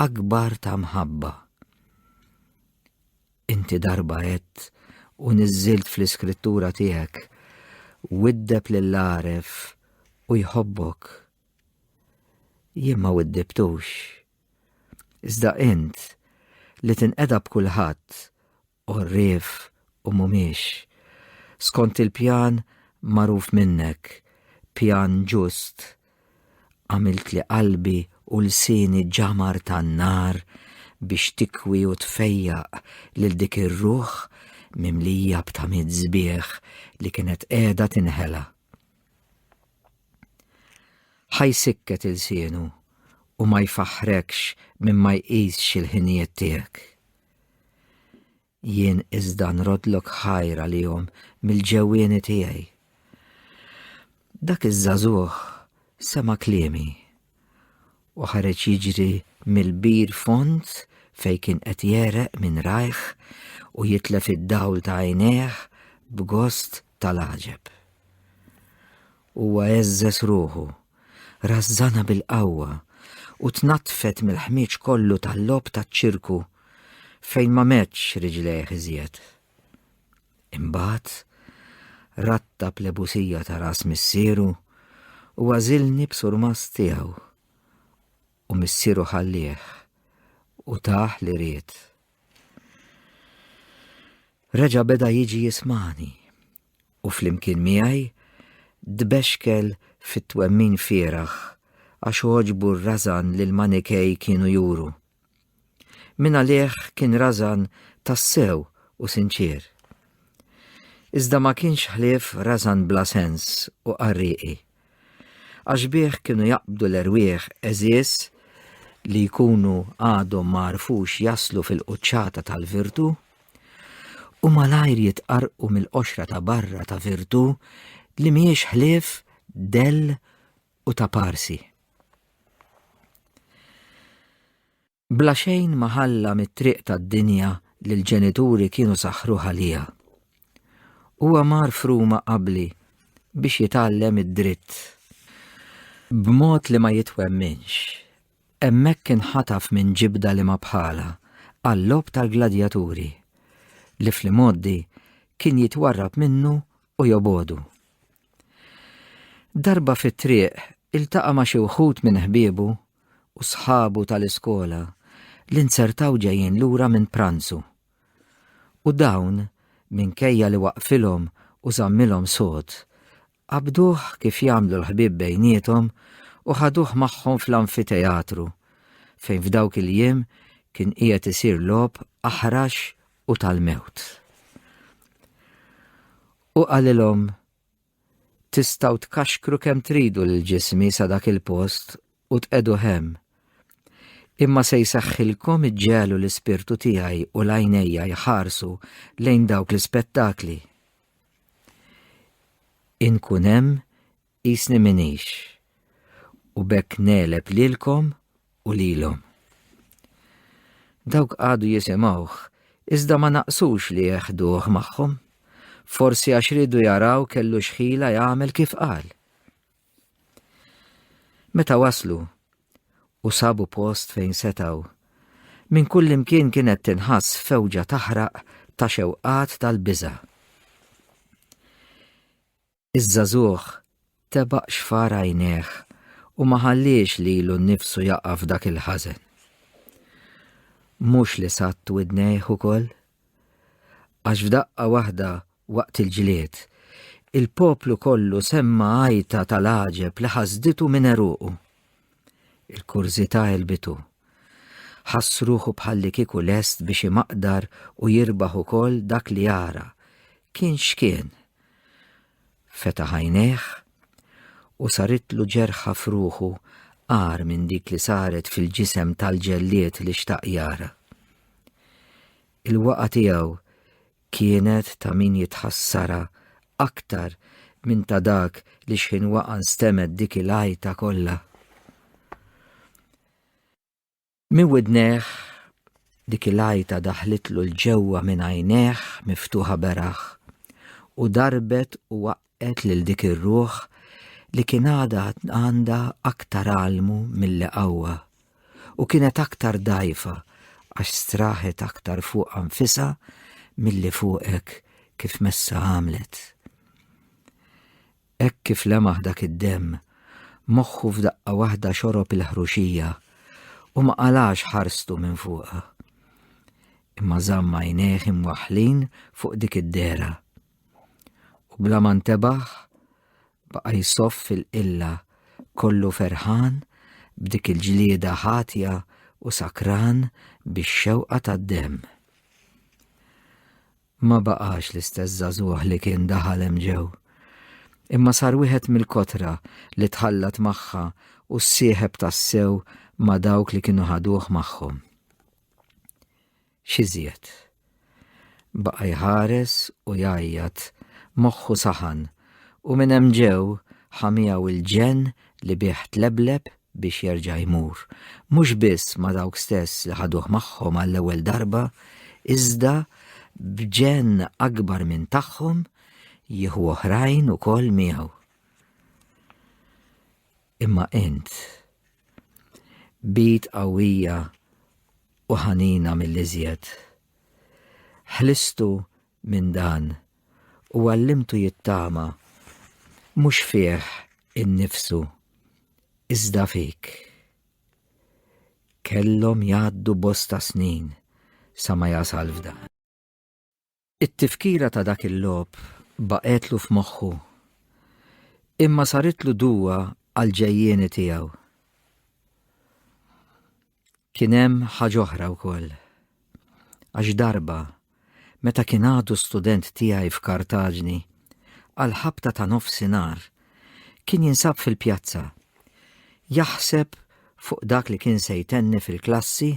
akbar ta' mħabba. Inti darba għedt u niżżilt fl-iskrittura tiegħek وddeb lill-għaref u jħobbok. Jien ma weddebtux. Iżda int li tinqeda b'kulħadd orrif u mhumiex. Skont il-pjan magħruf minnek, pjan ġust, għamilt li qalbi u lsieni ġamar tan-nar biex tikwi u tfejjaq lil dik ir-ruħ mimlija b'tamid żbieħ li kienet qiegħda tinħela. Ħajsikket il-sienu u ma jfaħrekx minn ma jqisx il-ħinijiet tiegħek. Jien iżda nrodlok ħajra lihom mill-ġewwieni tiegħi. Dak iż-żagħżugħ sema kliemi u ħareġ jiġri mill-bir font fejn kien qed jereq minn rajħ u jitlef id-dawl ta' għajnejh b'gost tal-għaġeb. Huwa għeżżes ruħu, rażżana bil-qawwa u tnatfet mill-ħmieġ kollu tal-lob taċ-ċirku fejn ma metx riġlejh iżjed. Imbagħad rattab lebusija ta' ras missieru u għażilni b'surmas tiegħu u missieru ħallih u taħ li ried. Reġa' beda jiġi jismani u flimkien miegħi dbexkel fit-twemmin fieraħ għax oġbu r-rażan li l-manikej kienu juru. Min għalih kien rażan tassew u sinċier. Iżda ma kienx ħlief rażan bla sens u qarrieqi, għax bih kienu jaqbdu l-erwieħ eżies li jkunu għadhom ma għarfux jaslu fil-quċċata tal-virtu u malajr jitqarqu mill-qoxra ta' barra ta' virtu li mhijiex ħlief dell u ta' parsi. Bla xejn ma ħalla mit-triq tad-dinja li l-ġenituri kienu saħħruha għalija. Huwa mar fruma qabli biex jitgħallem id-dritt. B'mod li ma jitwemminx. Hemmhekk kien ħataf minn ġibda li ma bħala għall-lob tal-gladjaturi li fl-modi kien jitwarrab minnu u jobodu. Darba fit-triq iltaqa' ma' xi wħud minn ħbiebu u sħabu tal-iskola li nsertaw ġejjin lura minn pranzu. U dawn minkejja li waqfilhom u żammilhom sod, qabduh kif jagħmlu l-ħbieb bejniethom u ħaduh magħhom fl-anfiteatru fejn f'dawk il-jiem kien qiegħed isir logħob aħrax u tal-mewt. U qalilhom tistgħu tkaxkru kemm tridu lill-ġismi sa dak il-post u tqedu hemm, imma se jsaħħilkom iġġelu l-ispirtu tiegħi u l-għajnejja jħarsu lejn dawk l-ispettakli. Inkun hemm qisni minix u bekk neleb lilkom u lilhom. Dawk għadu jisimgħuh iżda ma naqsux li jeħduh magħhom, forsi għax ridu jaraw kellu xħila jagħmel kif qal. Meta waslu u sabu post fejn setaw, minn kull imkien kienet tinħass fewġa taħraq ta' xewqat tal-biża'. Iż-żagħżugħ tebaq xfar għajnejh u ma ħalliex lilu nnifsu jaqaf dak il-ħażen. Mhux li satt widnejh ukoll? Għax f'daqqa waħda waqt il-ġlied, il-poplu kollu semma għajta tal-għaġeb li ħasditu minn eruqu. Il-kurzità elbitu. Ħass ruħu bħalli kieku lest biex imaqdar u jirbaħ ukoll dak li jara. Kien x'kien. Fetaħ għajnejh u saritlu ġerħa f'ruħu għar minn dik li saret fil-ġisem tal-ġelliet li xtaq jara. Il-waqa tiegħu kienet ta' min jitħassara aktar minn ta' dak li x'inwaqa nstemed dik il-għajta kollha. Min widnejh dik il-għajta daħlitlu l-ġewwa minn għajnejh miftuħa beraħ u darbet u waqqet lil dik ir-ruħ li kien għandha aktar għalmu milli qawwa u kienet aktar dgħajfa għax straħet aktar fuq anfisha milli fuqek kif messa għamlet. Hekk kif lemaħ dak id-demm, moħħu f'daqqa waħda xorob il-ħruxija u ma qalax ħarstu minn fuqha. Imma żamm għajnejh imwaħħlin fuq dik id-dera. U bla ma ntebaħ baqa' jsoff fil-qilla kollu ferħan b'dik il-ġlieda ħatja u sakran bix-xewqa tad-demm. Ma baqax l-istess żagħżugħ li kien daħal hemm ġew, imma sar wieħed mill-kotra li tħallat magħha u ssieħeb tas-sew ma' dawk li kienu ħaduh magħhom. X'iżjed. Baqa' jħares u jgħajjat moħħu saħan u minn hemm ġew ħamijaw il-ġenn li bih tlebleb biex jerġa' jmur, mhux biss ma' dawk stess li ħaduh magħhom għall-ewwel darba, iżda b'ġenn akbar minn tagħhom jieħu oħrajn ukoll miegħu. Imma int bit qawwija u ħanina mill-iżjed. Ħlistu minn dan u għallimtu jittama mhux fih innifsu iżda fik. Kellhom jgħaddu bosta snin sa ma jasal f'dan. It-tifkira ta' dak il-logħob baqetlu f'moħħu, imma saritlu duwa għal-ġejjieni tiegħu. Kien hemm ħaġa oħra wkoll. Għax darba, meta kien għadu student tiegħi f'Kartaġni, għal ħabta ta' nofsinhar, kien jinsab fil-pjazza, jaħseb fuq dak li kien se jtenni fil-klassi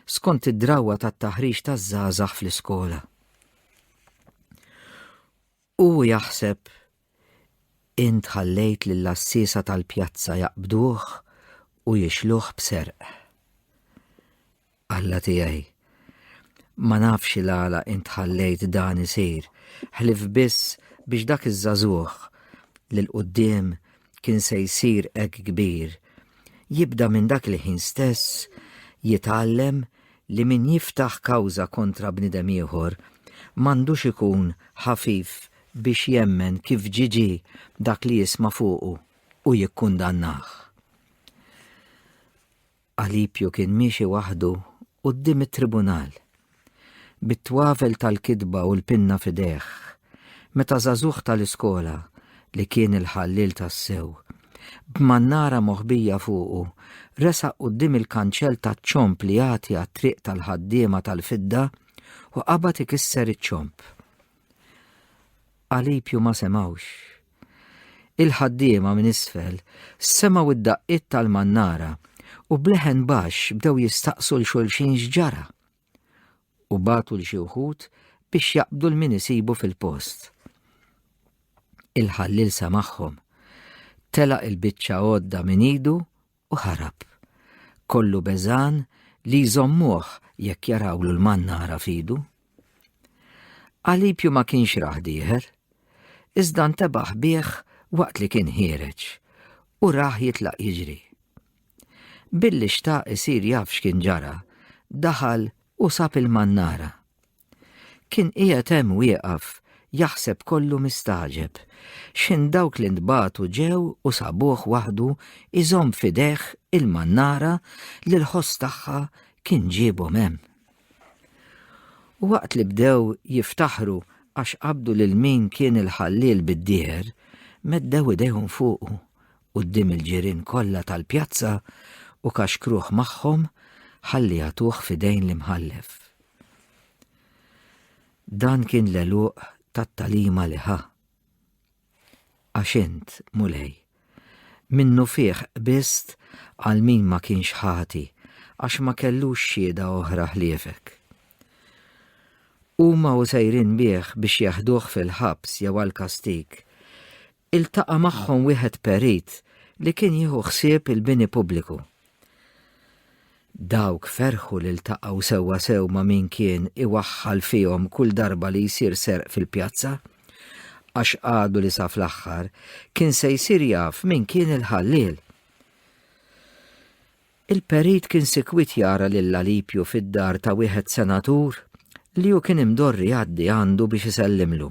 skont id-drawwa tat-taħriġ taż-żgħażagħ fl-iskola. U jaħseb int ħallejt lill-assisa tal-pjazza jaqbduh u jixluh b'serq. Alla tiegħi, ma nafx il-għala int ħallejt dan isir, ħlif biss biex dak iż-żagħżugħ li l-qudiem kien se jsir hekk kbir, jibda minn dak li ħin stess jitgħallem li min jiftaħ kawża kontra bniedem ieħor m'għandux ikun ħafif biex jemmen kif ġiġi dak li jisma' fuqu u jikkundannah. Alipju kien miexi waħdu quddiem it-tribunal, bit-twavel tal-kidba u l-pinna f'idejh, meta żagħżugħ tal-iskola li kien il-ħallil tas-sew, b'mannara moħbija fuqu, resaq quddiem il-kanċell taċ-ċomp li jagħti għat-triq tal-ħaddiema tal-fidda u qabad ikisser iċ-ċomp. Alipju ma semawx. Il-ħaddiema minn isfel semgħu id-daqqiet tal-mannara u bleħen baxx bdew jistaqsu l-xulxin x'ġara u batu l xi wħud biex jaqbdu l-min isibu fil-post. Il-ħallil samaħħom, telaq il-biċċa għodda minn idu u ħarab, kollu beżan li jżommuh jekk jarawlu l-mannara f'idu. Alipju ma kienx raħdieħer, iżda ntebaħ bih waqt li kien ħiereġ u raħ jitlaq jiġri. Billi xtaq isir jaf x'kien ġara, daħal u sab il-mannara. Kien qiegħed hemm wieqaf jaħseb kollu mistaġeb x'in dawk li ntbagħtu ġew u sabuh waħdu iżomm f'idejh il-mannara li l-ħoss tagħha kien ġiebhom hemm. Waqt li bdew jiftaħru għax qabdu lil min kien il-ħallil bid-dieħer, meddew idejhom fuqu quddiem il-ġirien kollha tal-pjazza u kaxkruh magħhom ħalli jagħtuh f'idejn l-imħallef. Dan kien l-għeluq tat-tagħlima li ħa. Għax int, mulej, minnu fih qbist għal min ma kienx ħati għax ma kellux xhieda oħra ħliefek. Huma u sejrin bih biex jaħduh fil-ħabs jew għall-kastig, iltaqa' magħhom wieħed perit li kien jieħu ħsieb il-bini pubbliku. Dawk ferħu li ltaqgħu sewwa sew ma' min kien iwaħħal fihom kull darba li jsir serq fil-pjazza, għax għadu li sa fl-aħħar kien se jsir jaf min kien il-ħallil. Il-perit kien sikwit jara lil Alipju fid-dar ta' wieħed senatur li hu kien imdorri jgħaddi għandu biex isellimlu.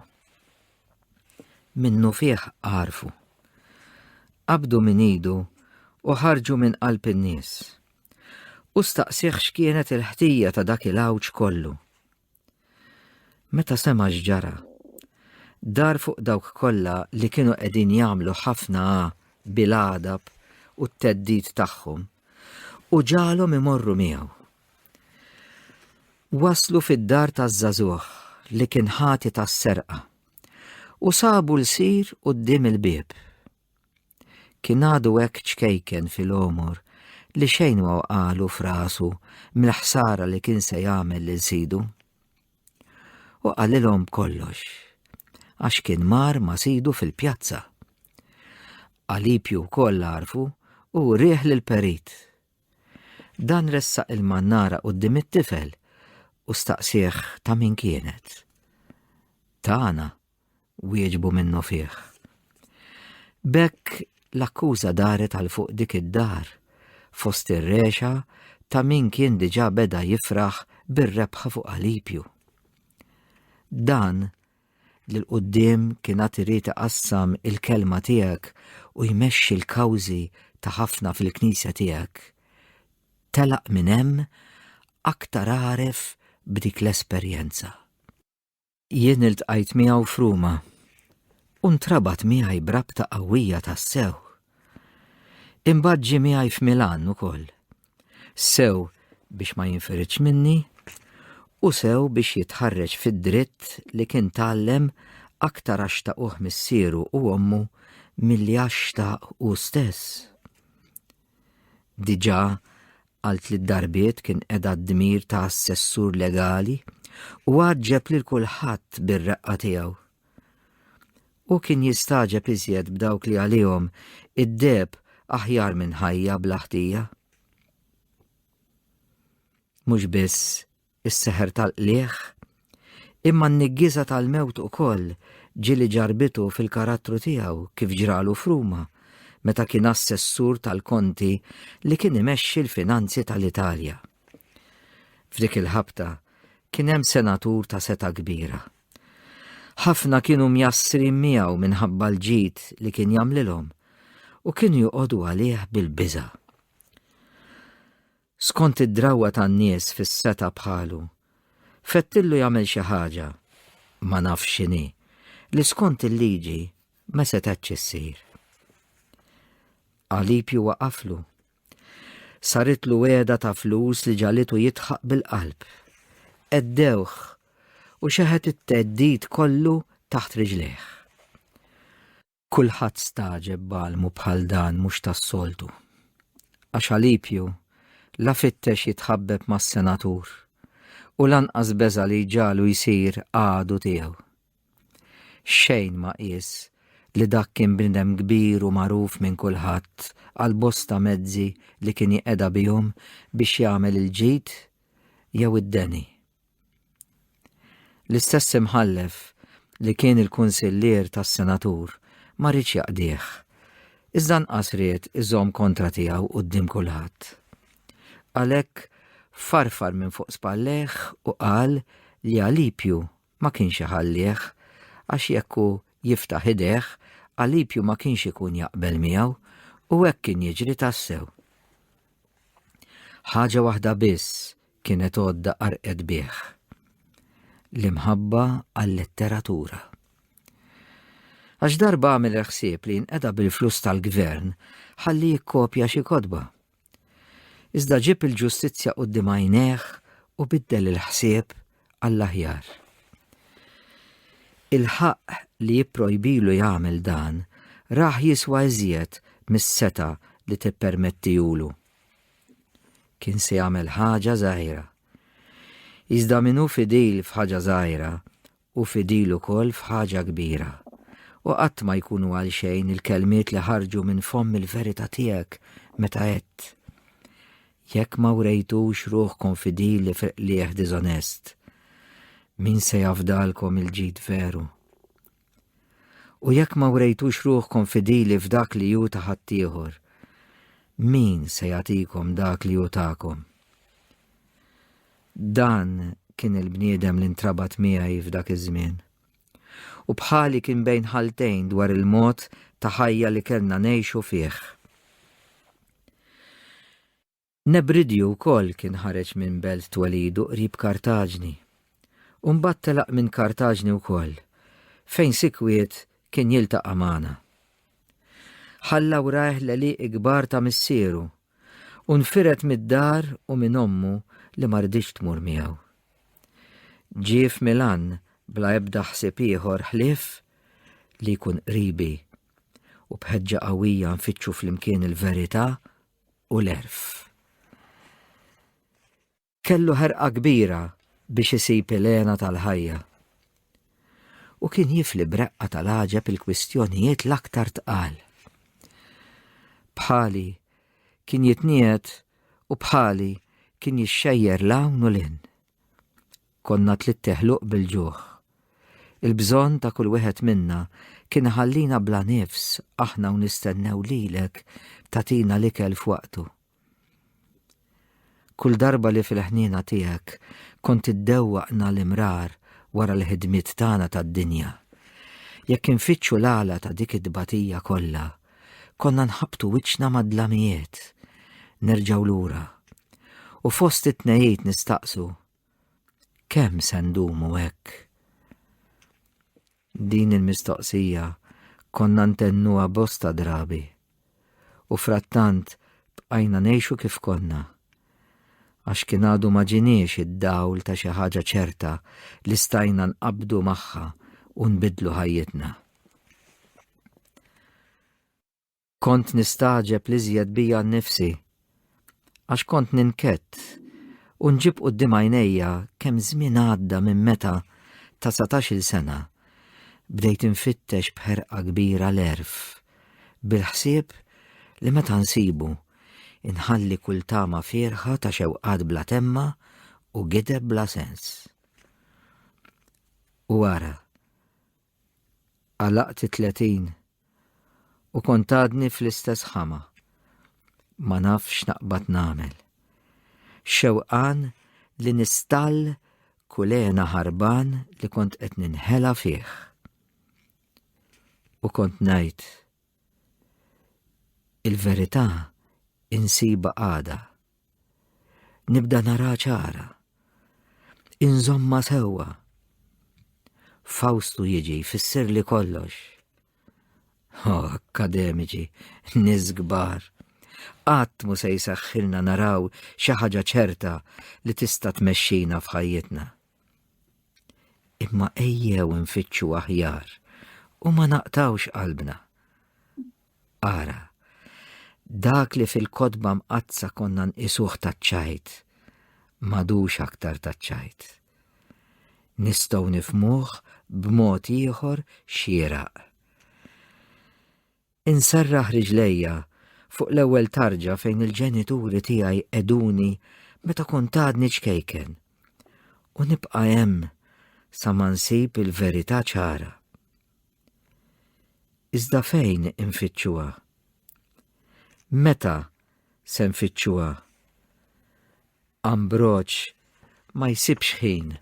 Minnu fih għarfu qabdu min idu u ħarġu minn qalb in-nies. U staqsih x'kienet il-ħtija ta' dak il-għawġ kollu. Meta sema x'ġara, dar fuq dawk kollha li kienu qegħdin jagħmlu ħafna bil-għadab u t-teddid tagħhom u ġalhom imorru miegħu. Waslu fid-dar taż-żagħżugħ li kien ħati tas-serqa u sabu l-sir quddiem il-bieb. Kien għadu hekk ċkejken fil-għomor li xejn qalu f'rasu mill-ħsara li kien se jagħmel lil sidu. U qalilhom kollox, għax kien mar ma' sidu fil-pjazza. Alipju wkoll għarfu u rieħ lill-perit. Dan ressaq il-mannara quddiem it-tifel u staqsih ta' min kienet. Tagħna, wieġbu minnu fih. Bekk l-akkuża daret għal fuq dik id-dar fost ir-rexa ta' min kien diġà beda jifraħ bir-rebħa fuq Alipju. Dan li l-qudiem kienet irid iqassam il-kelma tiegħek u jmexxi l-kawżi ta' ħafna fil-Knisja tiegħek. Telaq minn hemm aktar għaref b'dik l-esperjenza. Jien iltqajt miegħu f'Ruma u ntrabat miegħi brabta qawwija tas-sew. Imbagħad ġie miegħi f'Milan ukoll. Sew biex ma jinfiritx minni u sew biex jitħarreġ fid-dritt li kien tgħallem aktar għax taquh missieru u ommu milli għax taq hu stess. Diġà għalt li d-darbiet kien qiegħda d-dmir ta' assessur legali u għaġġeb lil kulħadd bir-reqqa tiegħu. U kien jistaġeb iżjed b'dawk li għalihom id-deb aħjar minn ħajja bla ħtija. Mhux biss is-seħer tal-qlieħ, imma n-niggiża tal-mewt ukoll ġieli ġarbitu fil-karattru tiegħu kif ġralu f'Ruma meta kien assessur tal-konti li kien imexxi l-finanzi tal-Italja. F'dik il-ħabta kien hemm senatur ta' seta' kbira. Ħafna kienu mjassrin miegħu minħabba l-ġid li kien jagħmlilhom u kienu joqogħdu għalih bil-biża'. Skont id-drawwa tan-nies fis-seta' bħalu, fettillu jagħmel xi ħaġa, ma nafx x'inhi, li skont il-liġi ma setgħetx issir. Alipju waqaflu. Saritlu wegħda ta' flus li ġalitu jitħaq bil-qalb. Eddewh u xeħet it-teddid kollu taħt rijlejh. Kulħadd staġeb balmu bħal dan mhux tas-soltu. Għax Alipju la fittex jitħabbeb mas-senatur u lanqas beża li ġalu jsir għadu tiegħu. Xejn ma qies li dak kien bniedem kbir u magħruf minn kulħadd għal bosta mezzi li kien jeqeda bihom biex jagħmel il-ġid jew id-deni. L-istess imħallef li kien il-kunsillier tas-senatur ma rridx jaqdih, iżda nqas ried iżomm kontra tiegħu quddiem kulħadd. Għalhekk farfar minn fuq spallejh u qal li Alipju ma kienx iħallih għax jekk hu jiftaħ idejh Alipju ma kienx ikun jaqbel miegħu u hekk kien jiġri tassew. Ħaġa waħda biss kienet għodda qarqet bih: l-imħabba għall-letteratura. Għax darba għamel ħsieb li nqeda bil-flus tal-gvern ħalli jikkopja xi kotba. Iżda ġib il-ġustizzja quddiem għajnejh u biddel il-ħsieb għall-aħjar. Il-ħaq li jipprojbilu jagħmel dan raħ jiswa iżjed mis-seta li tippermettijulu. Kien se jagħmel ħaġa żgħira. Iżda minnu fidil f'ħaġa żgħira u fidil ukoll f'ħaġa kbira. U qatt ma jkunu għal xejn il-kelmiet li ħarġu minn fomm il-verità tiegħek meta għedt: jekk ma wrejtux ruħkom fidili f'qlieħ diżonest, min se jafdalkom il-ġid veru? U jekk ma wrejtux ruħkom fidili f'dak li ju ta' ħaddieħor, min se jagħtikom dak li ju tagħkom? Dan kien il-bniedem li ntrabat miegħi f'dak iż-żmien. u bħali kien bejn ħaltejn dwar il-mod ta' ħajja li kellna ngħixu fih. Nebridju wkoll kien ħareġ minn belt twelidu qrib Kartaġni. U mbagħad telaq minn Kartaġni wkoll, fejn sikwiet kien jiltaqa' magħna. Ħalla wrajh l-għeliq kbar ta' missieru u nfiret mid-dar u minn ommu li ma rridx tmur miegħu. Ġie f'Milan bla ebda ħsieb ieħor ħlief li jkun qribi u bħeġġa qawwija nfittxu flimkien il-verità u l-għerf. Kellu ħerqa kbira biex isib il-għena tal-ħajja u kien jifli breqqa tal-għaġeb il-kwistjonijiet l-aktar tqal. Bħali kien jitniet u bħali kien jixxejjer lawn u lin. Konna tliet teħluq bil-ġuħ. Il-bżonn ta' kull wieħed minna kien ħallina bla nifs aħna u nistennew lilek tatina l-ikel f'waqtu. Kull darba li fil-ħnina tiegħek kont iddewwaqna l-imrar wara l-ħidmiet tagħna tad-dinja. Jekk infittxu l-għala ta' dik id-dbatija kollha, konna nħabtu wiċċna mad-dlamijiet, nerġgħu lura. U fost it-tnejjiet nistaqsu, kemm se ndumu hekk? Din il-mistoqsija konna ntennuha bosta drabi u frattant bqajna ngħixu kif konna għax kien għadu ma ġiniex id-dawl ta' xi ħaġa ċerta li stajna nqabdu magħha u nbidlu ħajjitna. Kont nistaġeb li żjed bija nnifsi għax kont ninkett u nġib quddiem għajnejja kemm żmien għadda minn meta ta' 17-il sena bdejt infittex bħerqa kbira l-għerf bil-ħsieb li meta nsibu inħalli kull tama fierħa ta' xewqat bla temma u gideb bla sens. U wara, għalaqt 30 u kont għadni fl-istess ħama. Ma nafx naqbad nagħmel. Xewqan li nistall kulena ħarban li kont qed ninħela fih. U kont ngħid il-verità insiba għada. Nibda nara ċara. Inżomma sewwa. Fawstu jiġi jfisser li kollox. Akademiċi, nies kbar. Qatt mu se jsaħħilna naraw xi ħaġa ċerta li tista' tmexxina f'ħajjitna. Imma ejjew infittxu aħjar u ma naqtawx qalbna. Ara, dak li fil-kotba mqazza konna nqisuh taċċajt, m'għadux aktar taċċajt. Nistgħu nifhmuh b'mod ieħor xieraq. Inserraħ riġlejja fuq l-ewwel tarġa fejn il-ġenituri tiegħi eduni meta kont għadni ċkejken u nibqa' hemm sa ma nsib il-verità ċara. Iżda fejn infittxuha? Meta se nfittxuha? Ambroċ ma jsibx ħin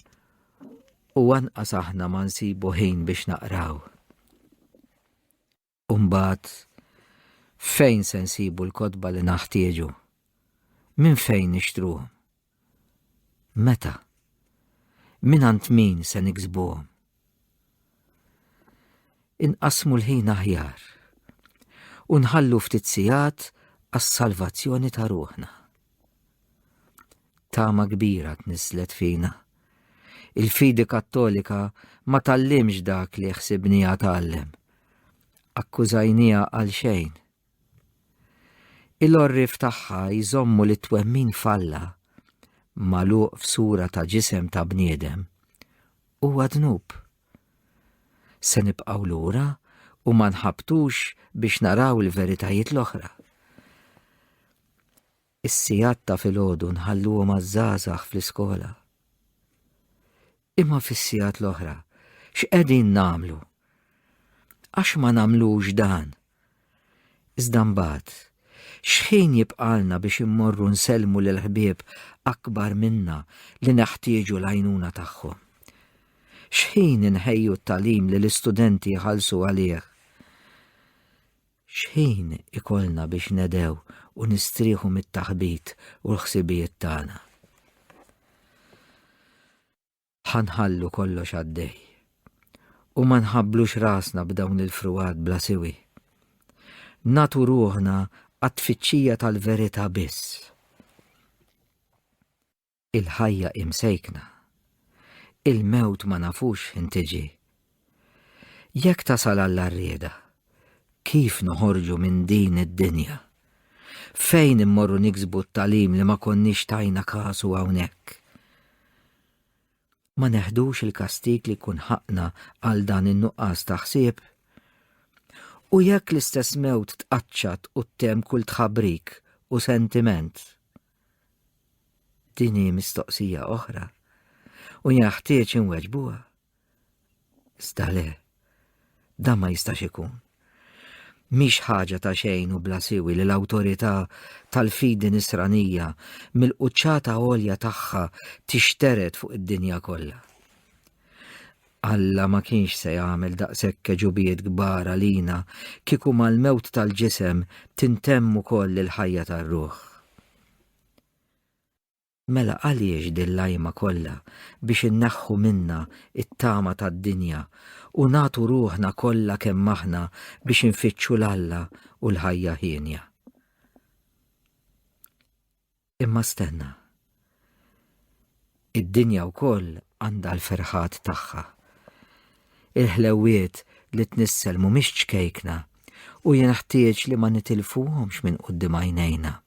u anqas aħna ma nsibu ħin biex naqraw. Umbagħad fejn se nsibu l-kotba li naħtieġu? Minn fejn nixtruhom? Meta? Minant min se niksbuhom? Inqasmu l-ħin aħjar u nħallu ftit sigħat għas-salvazzjoni ta' ruħna. Tama kbira tnislet fina. Il-fidi kattolika ma tallimx dak li ħsibnija tgħallem. Akkużajnija għal xejn. Il-orrif tagħha jżommu li twemmin falla magħluq f'sura ta' ġisem ta' bniedem huwa dnub. Se nibqgħu lura u ma nħabtux biex naraw il-veritajiet l-oħra. Is-sigħat ta' filgħodu nħalluhom għaż-żgħażagħ fl-iskola. Imma fis-sigħat l-oħra x'qegħdin nagħmlu? Għax ma nagħmlux dan. Iżda mbagħad x'ħin jibqalna biex immorru nsellmu lil ħbieb akbar minna li neħtieġu l-għajnuna tagħhom. X'ħin inħejju t-talim li l-istudenti jħallsu għalih. X'ħin ikollna biex nedew u nistrieħu mit-taħbit u l-ħsibijiet tagħna. Ħanħallu kollox għaddej u ma nħabblux rasna b'dawn il-fruwat bla siwi. Natu ruħna għat-tfittxija tal-verità biss. Il-ħajja imsejkna. Il-mewt ma nafux intiġi. Jekk tasal għall-arrieda, kif noħorġu minn din id-dinja? Fejn immorru niksbu t-talim li ma konniex tajna kasu hawnhekk? Ma neħdux il-kastik li kun ħaqna għal dan in-nuqqas ta' ħsieb? U jekk l-istess mewt tqaċċat u tem kull tħabbrik u sentiment? Din hi mistoqsija oħra u jaħtieġ inweġbuha. Iżda le, dan ma jistax ikun. Mhix ħaġa ta' xejn u bla siwi li l-awtorità tal-fidi nisranija mill-quċċata għolja tagħha tixteret fuq id-dinja kollha. Alla ma kienx se jagħmel daqshekk ġubijiet kbar għalina kieku mal-mewt tal-ġisem tintemm ukoll il-ħajja tar-ruħ. Mela għaliex dil-lajma kollha biex inneħħu minna it-tama tad-dinja u nagħtu ruħna kollha kemm aħna biex infittxu l-Alla u l-ħajja ħienja. Imma stenna. Id-dinja wkoll għandha l-ferħat tagħha. Il-ħlewiet li tnissel mhumiex ċkejkna u jien ħtieġ li ma nitilfuhomx minn quddiem għajnejna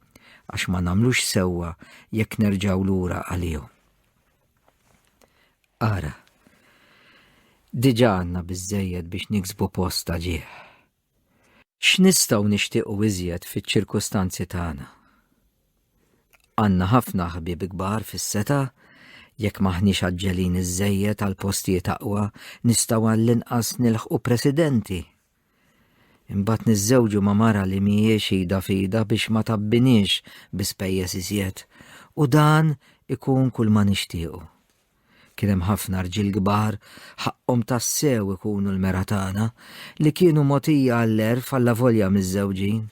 għax ma nagħmlux sewwa jekk nerġgħu lura għalihom. Ara, diġà għandna biżżejjed biex niksbu post ta' ġieħ. X'nistgħu nixtiequ iżjed fiċ-ċirkustanzi tagħna? Għandna ħafna ħbieb kbar fis-seta, jekk maħniex aġġelin iżżejjed għal postijiet aqwa nistgħu għall-inqas nilħqu presidenti. Imbagħad niżżewġu ma' mara li mhijiex ida fida biex ma tabbinix bi spejjeż iżjed u dan ikun kull ma nixtiequ. Kien hemm ħafna rġiel kbar ħaqhom tassew ikunu l-mera tagħna li kienu mogħtija għall-erf alla volja miż-żewġin.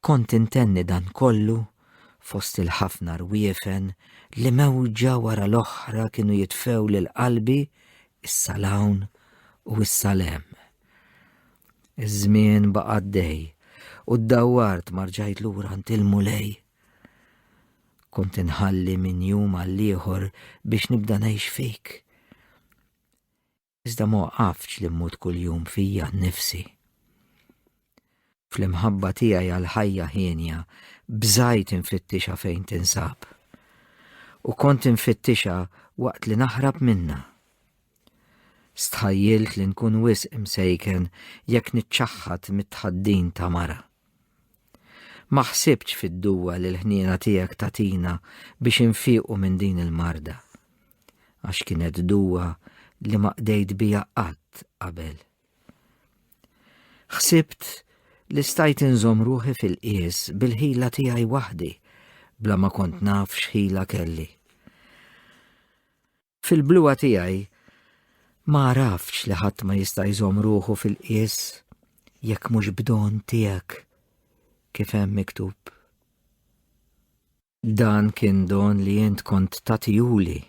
Kont intenni dan kollu fost il-ħafna rwiefen li mewġa wara l-oħra kienu jitfew lil qalbi is-salawn u s-salem. Iż-żmien baqa' għaddej u ddawwart ma rġajt lura ntilmu lej. Kont inħalli minn jum għal ieħor biex nibda ngħix fik. Iżda ma waqafx li mmut kuljum fija nnifsi. Fl-imħabba tiegħi għal ħajja ħienja bżajt infittixa fejn tinsab. U kont infittixa waqt li naħrab minnha. Stħajjilt li nkun wisq imsejken jekk niċċaħħad mit-tħaddin ta' mara. Ma ħsibx fid-duwa li l-ħniena tiegħek tatina biex infiequ minn din il-marda. Għax kienet duwa li ma qdejt bija qatt qabel. Ħsibt li stajt inżomm ruħi fil-qies bil-ħila tiegħi waħdi bla ma kont naf x'ħila kelli. Fil-bluwa tiegħi ma rafx li ħadd ma jista' jżomm ruħu fil-qies jekk mhux b'don tiegħek kif hemm miktub. Dan kien don li int kont tagħtihuli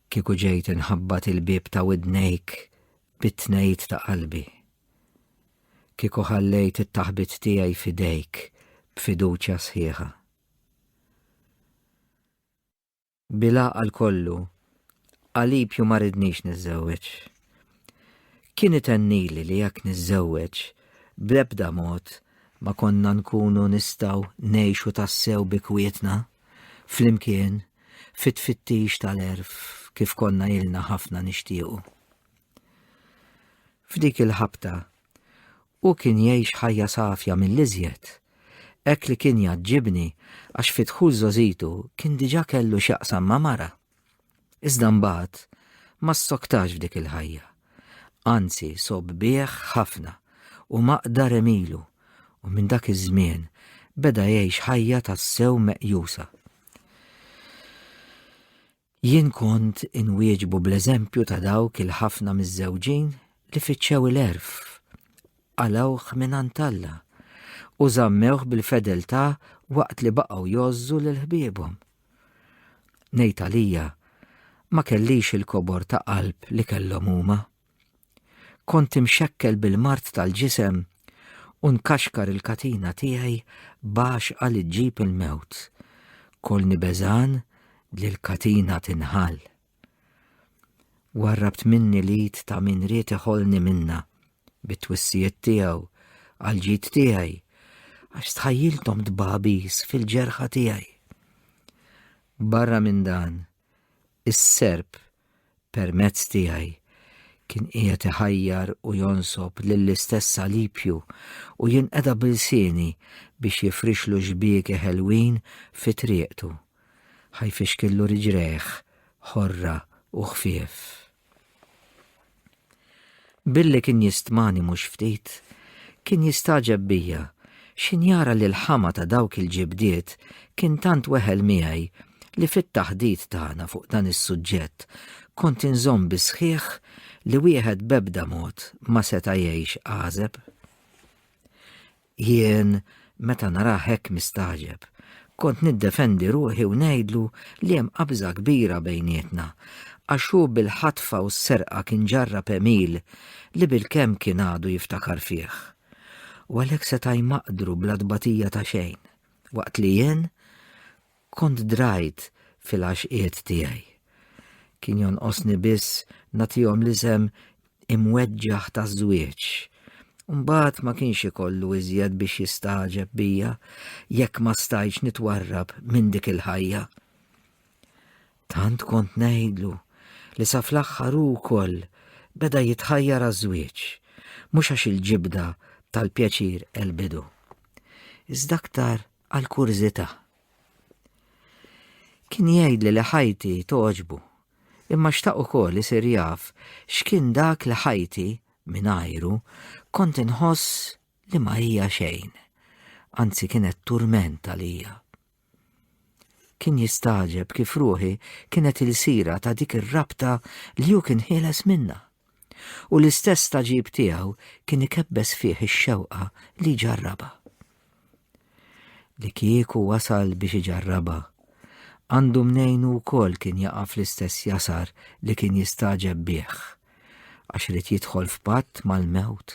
kieku ġejt inħabbat il-bieb ta' widnejk bit-tnejt ta' qalbi. Kieku ħallejt it-taħbit tiegħi fidejk b'fiduċja sħiħa. Bil-għaqal kollu għalipju ma ridniex niżżewweġ. Kien itennili li jekk niżżewweġ bl-ebda mod ma konna nkunu nistgħu ngħixu tassew bi kwietna flimkien fit-tfittix tal-erf kif konna ilna ħafna nixtiequ. F'dik il-ħabta u kien jgħix ħajja safja mill-iżjed, hekk li kien jaġġibni għax fitħu żożitu kien diġà kellu x'jaqsam ma' mara. Iżda mbagħad ma ssoktax f'dik il-ħajja. Anzi sob bieħ ħafna u maqdar emilu u minn dak iż-żmien beda jgħix ħajja tassew meqjusa. Jien kont inwieġbu bl-eżempju ta' dawk il-ħafna miż-żewġin li fittxew il-erf, għalawh minant Alla u żammewh bil-fedeltà waqt li baqgħu jożżu lil ħbiebhom. Ngħid għalija ma kellix il-kobor ta' qalb li kellhom huma. Kont imxekkel bil-mart tal-ġisem u nkaxkar il-katina tiegħi baxqa li ġġib il-mewt. Kolni beżan li l-katina tinħall. Warrabt minni lid ta' min ried iħollni minna bit-twissijiet tiegħu għal-ġid tiegħi għax tħajjilthom dbabis fil-ġerħa tiegħi. Barra minn dan, is-serb permezz tiegħi kien qiegħed iħajjar u jonsob lill-istess salipju u jinqeda bil-sieni biex jifrixlu xbieki ħelwin fi triqtu. ħajfixkillu riġreħ, ħorra u ħfief. Billi kien jistmani mhux ftit, kien jistaġeb bija x'injara li l-ħama ta' dawk il-ġibdiet kien tant weħel miegħi li fit-taħdid tagħna fuq dan is-suġġett kont inżomm bi sħiħ li wieħed b'ebda mod ma seta' jgħix għażeb. Jien meta narah hekk mistaġeb, kont niddefendi ruħi u ngħidlu li hemm qabża kbira bejnietna għax hu bil-ħatfa u s-serqa kien ġarrab Emil li bil-kemm kien għadu jiftakar fih. U għalhekk seta' jmaqdru bla dbatija ta' xejn, waqt li jien kont drajt fil-għaxqiet tiegħi. Kien jonqosni biss nagħtihom l-isem imweġġaħ taż-żwieġ. Mbagħad ma kienx ikollu iżjed biex jistaġeb bija jekk ma stajtx nitwarrab minn dik il-ħajja. Tant kont ngħidlu li sa fl-aħħar hu wkoll beda jitħajjar għaż-żwieġ, mhux għax il-ġibda tal-pjaċir elbidu, iżda aktar għall-kurżità. Kien jgħidli li ħajti toġbu, imma xtaq ukoll isir jaf x'kien dak li ħajti mingħajru kont inħoss li ma hija xejn, anzi kienet turment għalija. Kien jistaġeb kif ruħi kienet il-sira ta' dik ir-rabta li hu kien ħieles minna, u l-istess taġib tiegħu kien ikebbes fih ix-xewqa li ġarraba. Li kieku wasal biex iġarraba, għandu mnejnu wkoll kien jaqa' fl-istess jasar li kien jistaġeb bih, għax rid jidħol f'patt mal-mewt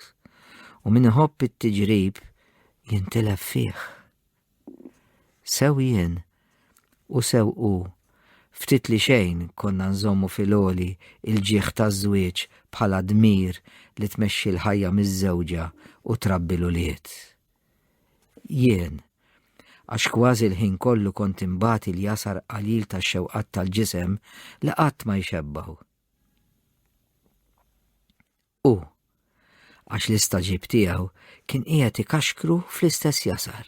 u min iħobb it-tiġrib jintilef fih. Sew jien u sew hu, ftit li xejn konna nżommu fil-għoli il-ġieħ taż-żwieġ bħala dmir li tmexxi l-ħajja miż-żewġa u trabbi l-ulied. Jien, għax kważi l-ħin kollu kont imbagħti l-jasar qalil tax-xewqat tal-ġisem li qatt ma jxebbaħu. U għax l-istaġib tiegħu kien qiegħed ikaxkru fl-istess jasar.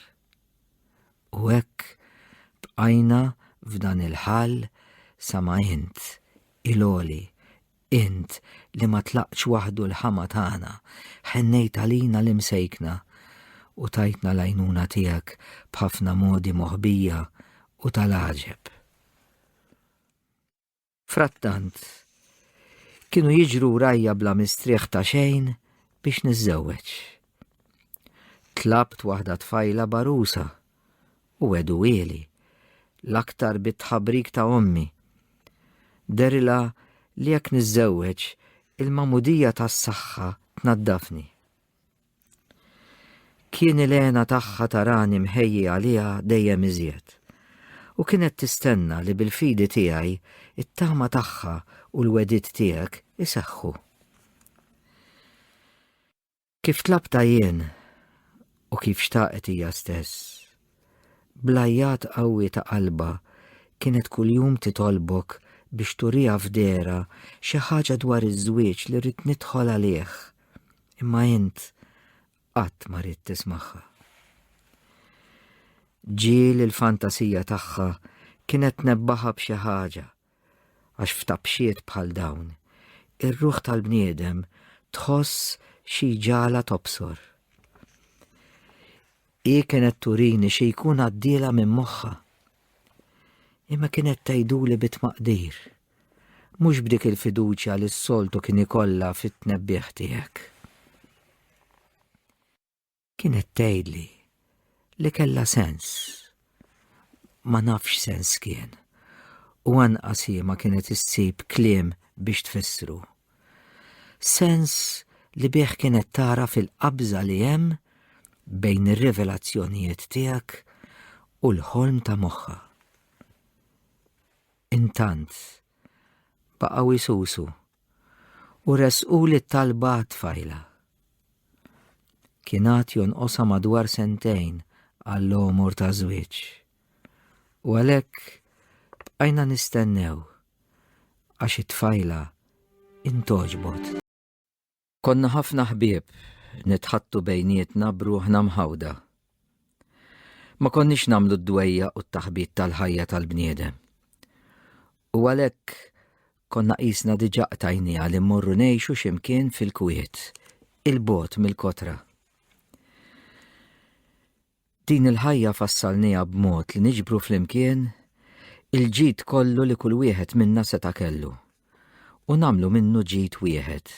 U hekk bqajna f'dan il-ħall sa ma int, il-għoli, int li ma tlaqx waħdu l-ħama tagħna, ħennejt għalina l-imsejkna u tajtna l-għajnuna tiegħek b'ħafna modi moħbija u tal-għaġeb. Frattant, kienu jiġru rajja bla mistrieħ ta' xejn biex niżżewweġ. Tlabt waħda tfajla barusa u għedu wieli, l-aktar bit-tħabbrik ta' ommi. Derila li jekk niżżewweġ il-mamudija tas-saħħa tnaddafni. Kien il-għena tagħha tarani mħejji għaliha dejjem iżjed u kienet tistenna li bil-fidi tiegħi it-tama tagħha u l-wedid tiegħek isaħħu. Kif tlabta jien u kif xtaqet hija stess, blajjat qawwi ta' qalba kienet kuljum titolbok biex turija f'dera xi ħaġa dwar iż-żwieġ li rrid nidħol għalih, imma int qatt ma rid tismagħha. Ġiel il-fantasija tagħha kienet nebbaħa b'xi ħaġa, għax f'tabxiet bħal dawn, ir-ruħ tal-bniedem tħoss xi ġala tobsor. Kienet turini xi jkun għaddiela minn moħħha. imma kienet tgħiduli bit-tmaqdir, mhux b'dik il-fiduċja li s-soltu kien ikollha fit-tnebbieħ tiegħek. Kienet tgħidli li kellha sens, ma nafx sens kien, u anqas hi ma kienet issib kliem biex tfissru. Sens li bih kienet tara fil-qabża li hemm bejn ir-rivelazzjonijiet tiegħek u l-ħolm ta' moħħha. Intant baqgħu jisusu u resquli t-talba tfajla. Kienet jonqosha madwar sentejn għall-għomur ta' żwieġ. U għalhekk bqajna nistennew għax it-tfajla intoġbot. Konna ħafna ħbieb nitħattu bejnietna b'ruħna mħawda. Ma konniex nagħmlu d-dwejja u t-taħbit tal-ħajja tal-bniedem. U għalhekk konna qisna diġà qtajniha li mmorru ngħixu x'imkien fil-kwiet, il-bogħod mill-kotra. Din il-ħajja fassalniha b'mod li niġbru flimkien il-ġid kollu li kull wieħed minna seta' kellu u nagħmlu minnu ġid wieħed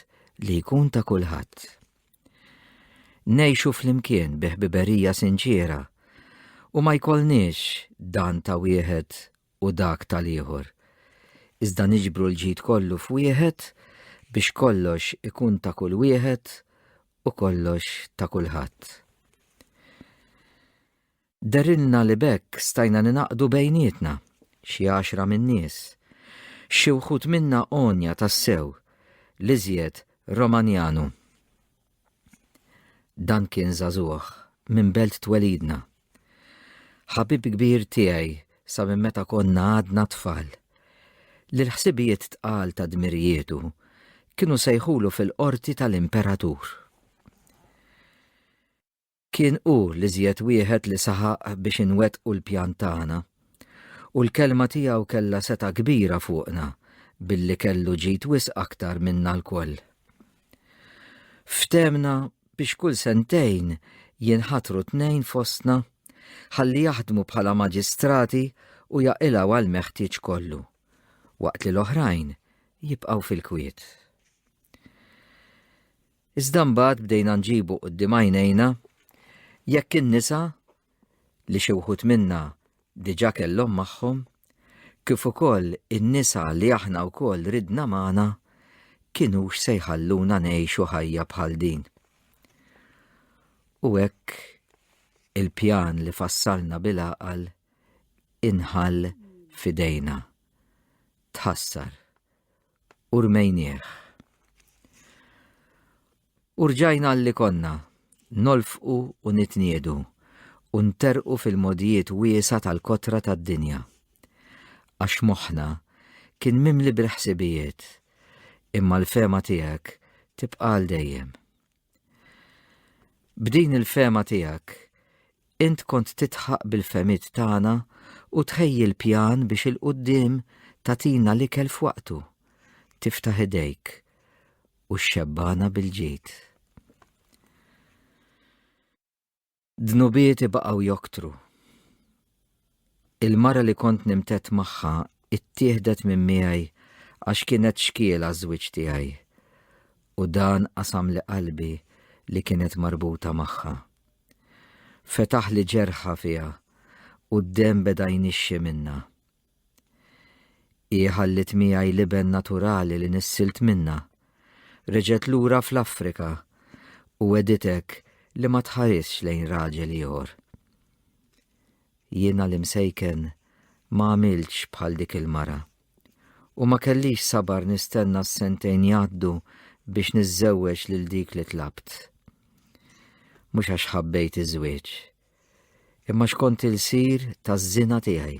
li jkun ta' kulħadd. Ngħixu flimkien bi ħbiberija sinċiera u ma jkollniex dan ta' wieħed u dak tal-ieħor. Iżda niġbru l-ġid kollu f'wieħed biex kollox ikun ta' kull wieħed u kollox ta' kulħadd. Darilna li bekk stajna ninaqdu bejnietna xi 10 min-nies, xi wħud minna onja tas-sew, l-iżjed Romanjanu. Dan kien żagħżugħ minn belt twelidna. Ħabib kbir tiegħi sa minn meta konna għadna tfal. Li l-ħsibijiet tqal ta' dmirjietu kienu sejħulu fil-qorti tal-imperatur. Kien hu l-iżjed wieħed li saħaq biex inwettqu l-pjan tagħna u l-kelma tiegħu kellha seta' kbira fuqna billi kellu ġid wisq aktar minna l-koll. Ftemna biex kull sentejn jinħatru 2 fostna ħalli jaħdmu bħala maġistrati u jaqilgħu għall-meħtieġ kollu, waqt li l-oħrajn jibqgħu fil-kwiet. Iżda mbagħad bdejna nġibu quddiem għajnejna jekk in-nisa li xi wħud minna diġà kellhom magħhom, kif ukoll in-nisa li aħna wkoll ridna magħna kinux se jħalluna ngħixu ħajja bħal din. U hekk il-pjan li fassalna bil-għaqal inħall f'idejna. Tħassar u rmejnieh. U rġajna li konna nolfqu u nitniedu u nterqu fil-modijiet wiesa tal-kotra tad-dinja. Għax moħħna kien mimli bil-ħsibijiet, imma l-fema tiegħek tibqa' għal dejjem. B'din il-fema tiegħek int kont titħaq bil-femiet tagħna u tħejji l-pjan biex il-qudiem tatina l-ikel f'waqtu, tiftaħ idejk u xxebbana bil-ġid. Dnubieti baqgħu joktru. Il-mara li kont nimtet magħha ittieħdet minn miegħi għax kienet xkiela żwieġ tiegħi u dan qasam li qalbi li kienet marbuta magħha. Fetaħ li ġerħa fiha u d-demm beda jnixxi minnha. Hi ħallit miegħi liben naturali li nissilt minnha. Reġgħet lura fl-Afrika u weditek li ma tħarisx lejn raġel ieħor. Jiena li msejken ma għamilx bħal dik il-mara u ma kellix sabar nistenna s-sentejn jgħaddu biex niżżewweġ lil dik li tlabt. Mhux għax ħabbejt iż-żwieġ, imma xkont il-sir taż-żina tiegħi.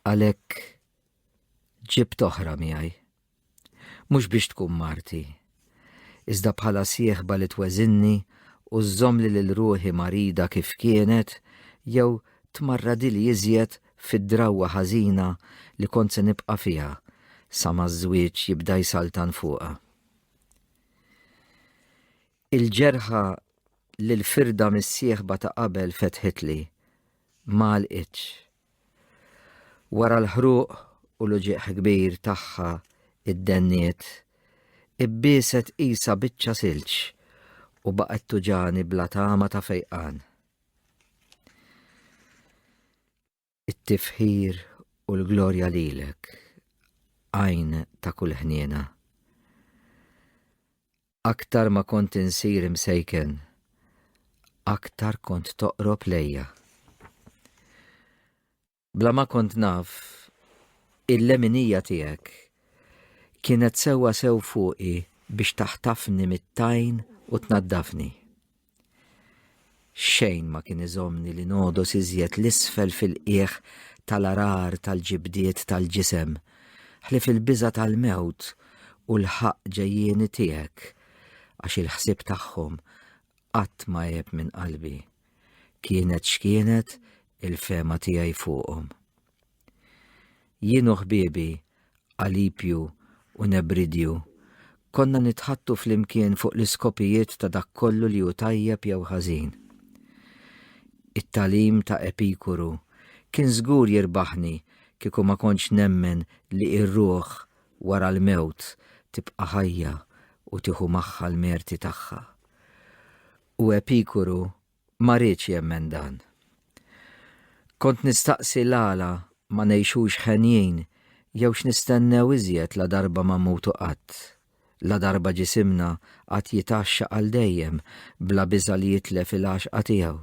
Għalhekk ġibt oħra miegħi, mhux biex tkun marti, iżda bħala sieħba li tweżinni u żżommli lil ruħi marida kif kienet jew tmarradili iżjed fid-drawwa ħażina li kont se nibqa' fiha sa maż-żwieġ jibda jsaltan fuqha. Il-ġerħa li l-firda mis-sieħba ta' qabel fetħitli ma lqitx Wara l-ħruq u l-ġieħ kbir tagħha id-denniet, ibbieset qisha biċċa silġ u baqgħet tuġani bla tama ta' fejqan. It-tifħir u l-glorja lilek, għajn ta' kull ħniena. Aktar ma kont insir imsejken, aktar kont toqrob lejja. Bla ma kont naf, il-leminija tiegħek kienet sewwa sew fuqi biex taħtafni mit-tajn u tnaddafni. Xejn ma kien iżomni li nodos iżjed l-isfel fil-qiegħ tal-arar tal-ġibdiet tal-ġisem, ħlif il-biża tal-mewt u l-ħaq ġejjieni tiegħek, għax il-ħsieb tagħhom qatt ma jeb minn qalbi. Kienet x'kienet il-fema tiegħi fuqhom. Jien u ħbiebi, Alipju u Nebridju, konna nitħattu flimkien fuq l-iskopijiet ta' dak kollu li hu tajjeb jew ħażin. It-talim ta' Epikuru kien żgur jirbaħni kieku ma kontx nemmen li r-ruħ wara l-mewt tibqa' ħajja u tieħu magħha l-merti tagħha. U Epikuru ma rridx jemmen dan. Kont nistaqsi l-għala ma ngħixux ħenjin jew x'nistennew iżjed la darba ma mutu qatt, la darba ġisimna qatt jitaxxa għal dejjem bla biża li jitlef il-għaxqa tiegħu.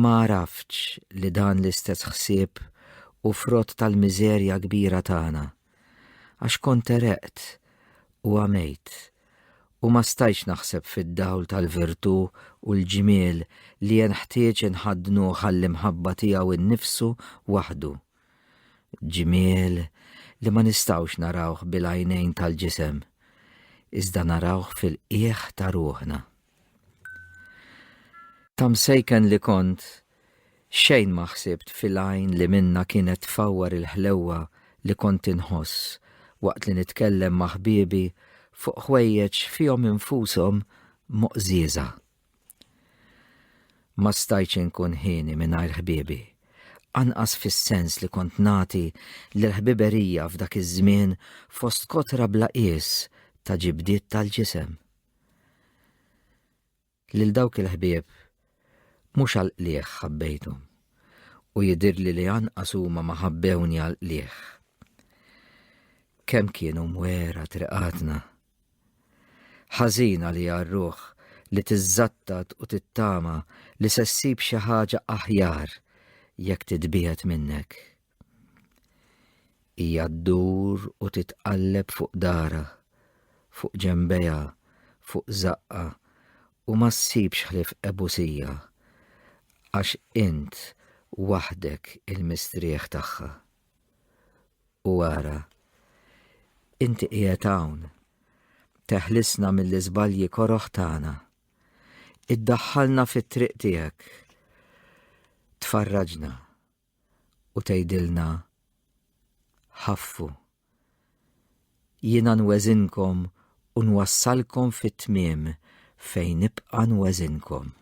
Ma raftx li dan l-istess ħsieb u frott tal-miżerja kbira tagħna, għax kont ereqt u għamejt u ma stajx naħseb fid-dawl tal-virtu u l-ġimiel li jenħtieġ inħadnu ħall-imħabba tiegħu innifsu waħdu. Ġimiel li ma nistawx narawh bil-għajnejn tal-ġisem, iżda narawh fil-qiegħ ta' ruħna. Tamsejken li kont, xejn ma ħsibt fil-għajn li minna kienet tfawwar il-ħlewwa li kont inħoss waqt li nitkellem ma' ħbiebi fuq ħwejjeġ fihom infushom moqżiża. Ma stajtx inkun ħieni mingħajr ħbiebi, anqas fis-sens li kont nagħti lill-ħbiberija f'dak iż-żmien fost kotra bla qies ta' ġibdiet tal-ġisem. Lil dawk il-ħbieb mhux għall-qlieħ ħabbejthom u jidhirli li anqas huma ma ħabbewni għall-qlieħ. Kemm kienu mwera triqatna. Ħażina li għar-ruħ li tiżattat u tittama li se ssib xi ħaġa aħjar jekk titbiegħed minnek. Hija ddur u titqalleb fuq dara, fuq ġembejha, fuq żaqqa u ma ssibx ħlief ebusija għax int waħdek il-mistrieħ tagħha. U wara, inti qiegħed hawn, teħlisna mill-iżbalji koroħ tagħna, iddaħħalna fit-triq tiegħek, tfarraġna u tgħidilna ħaffu. Jiena nweżinkom u nwassalkom fit-tmiem fejn nibqa' nweżinkom.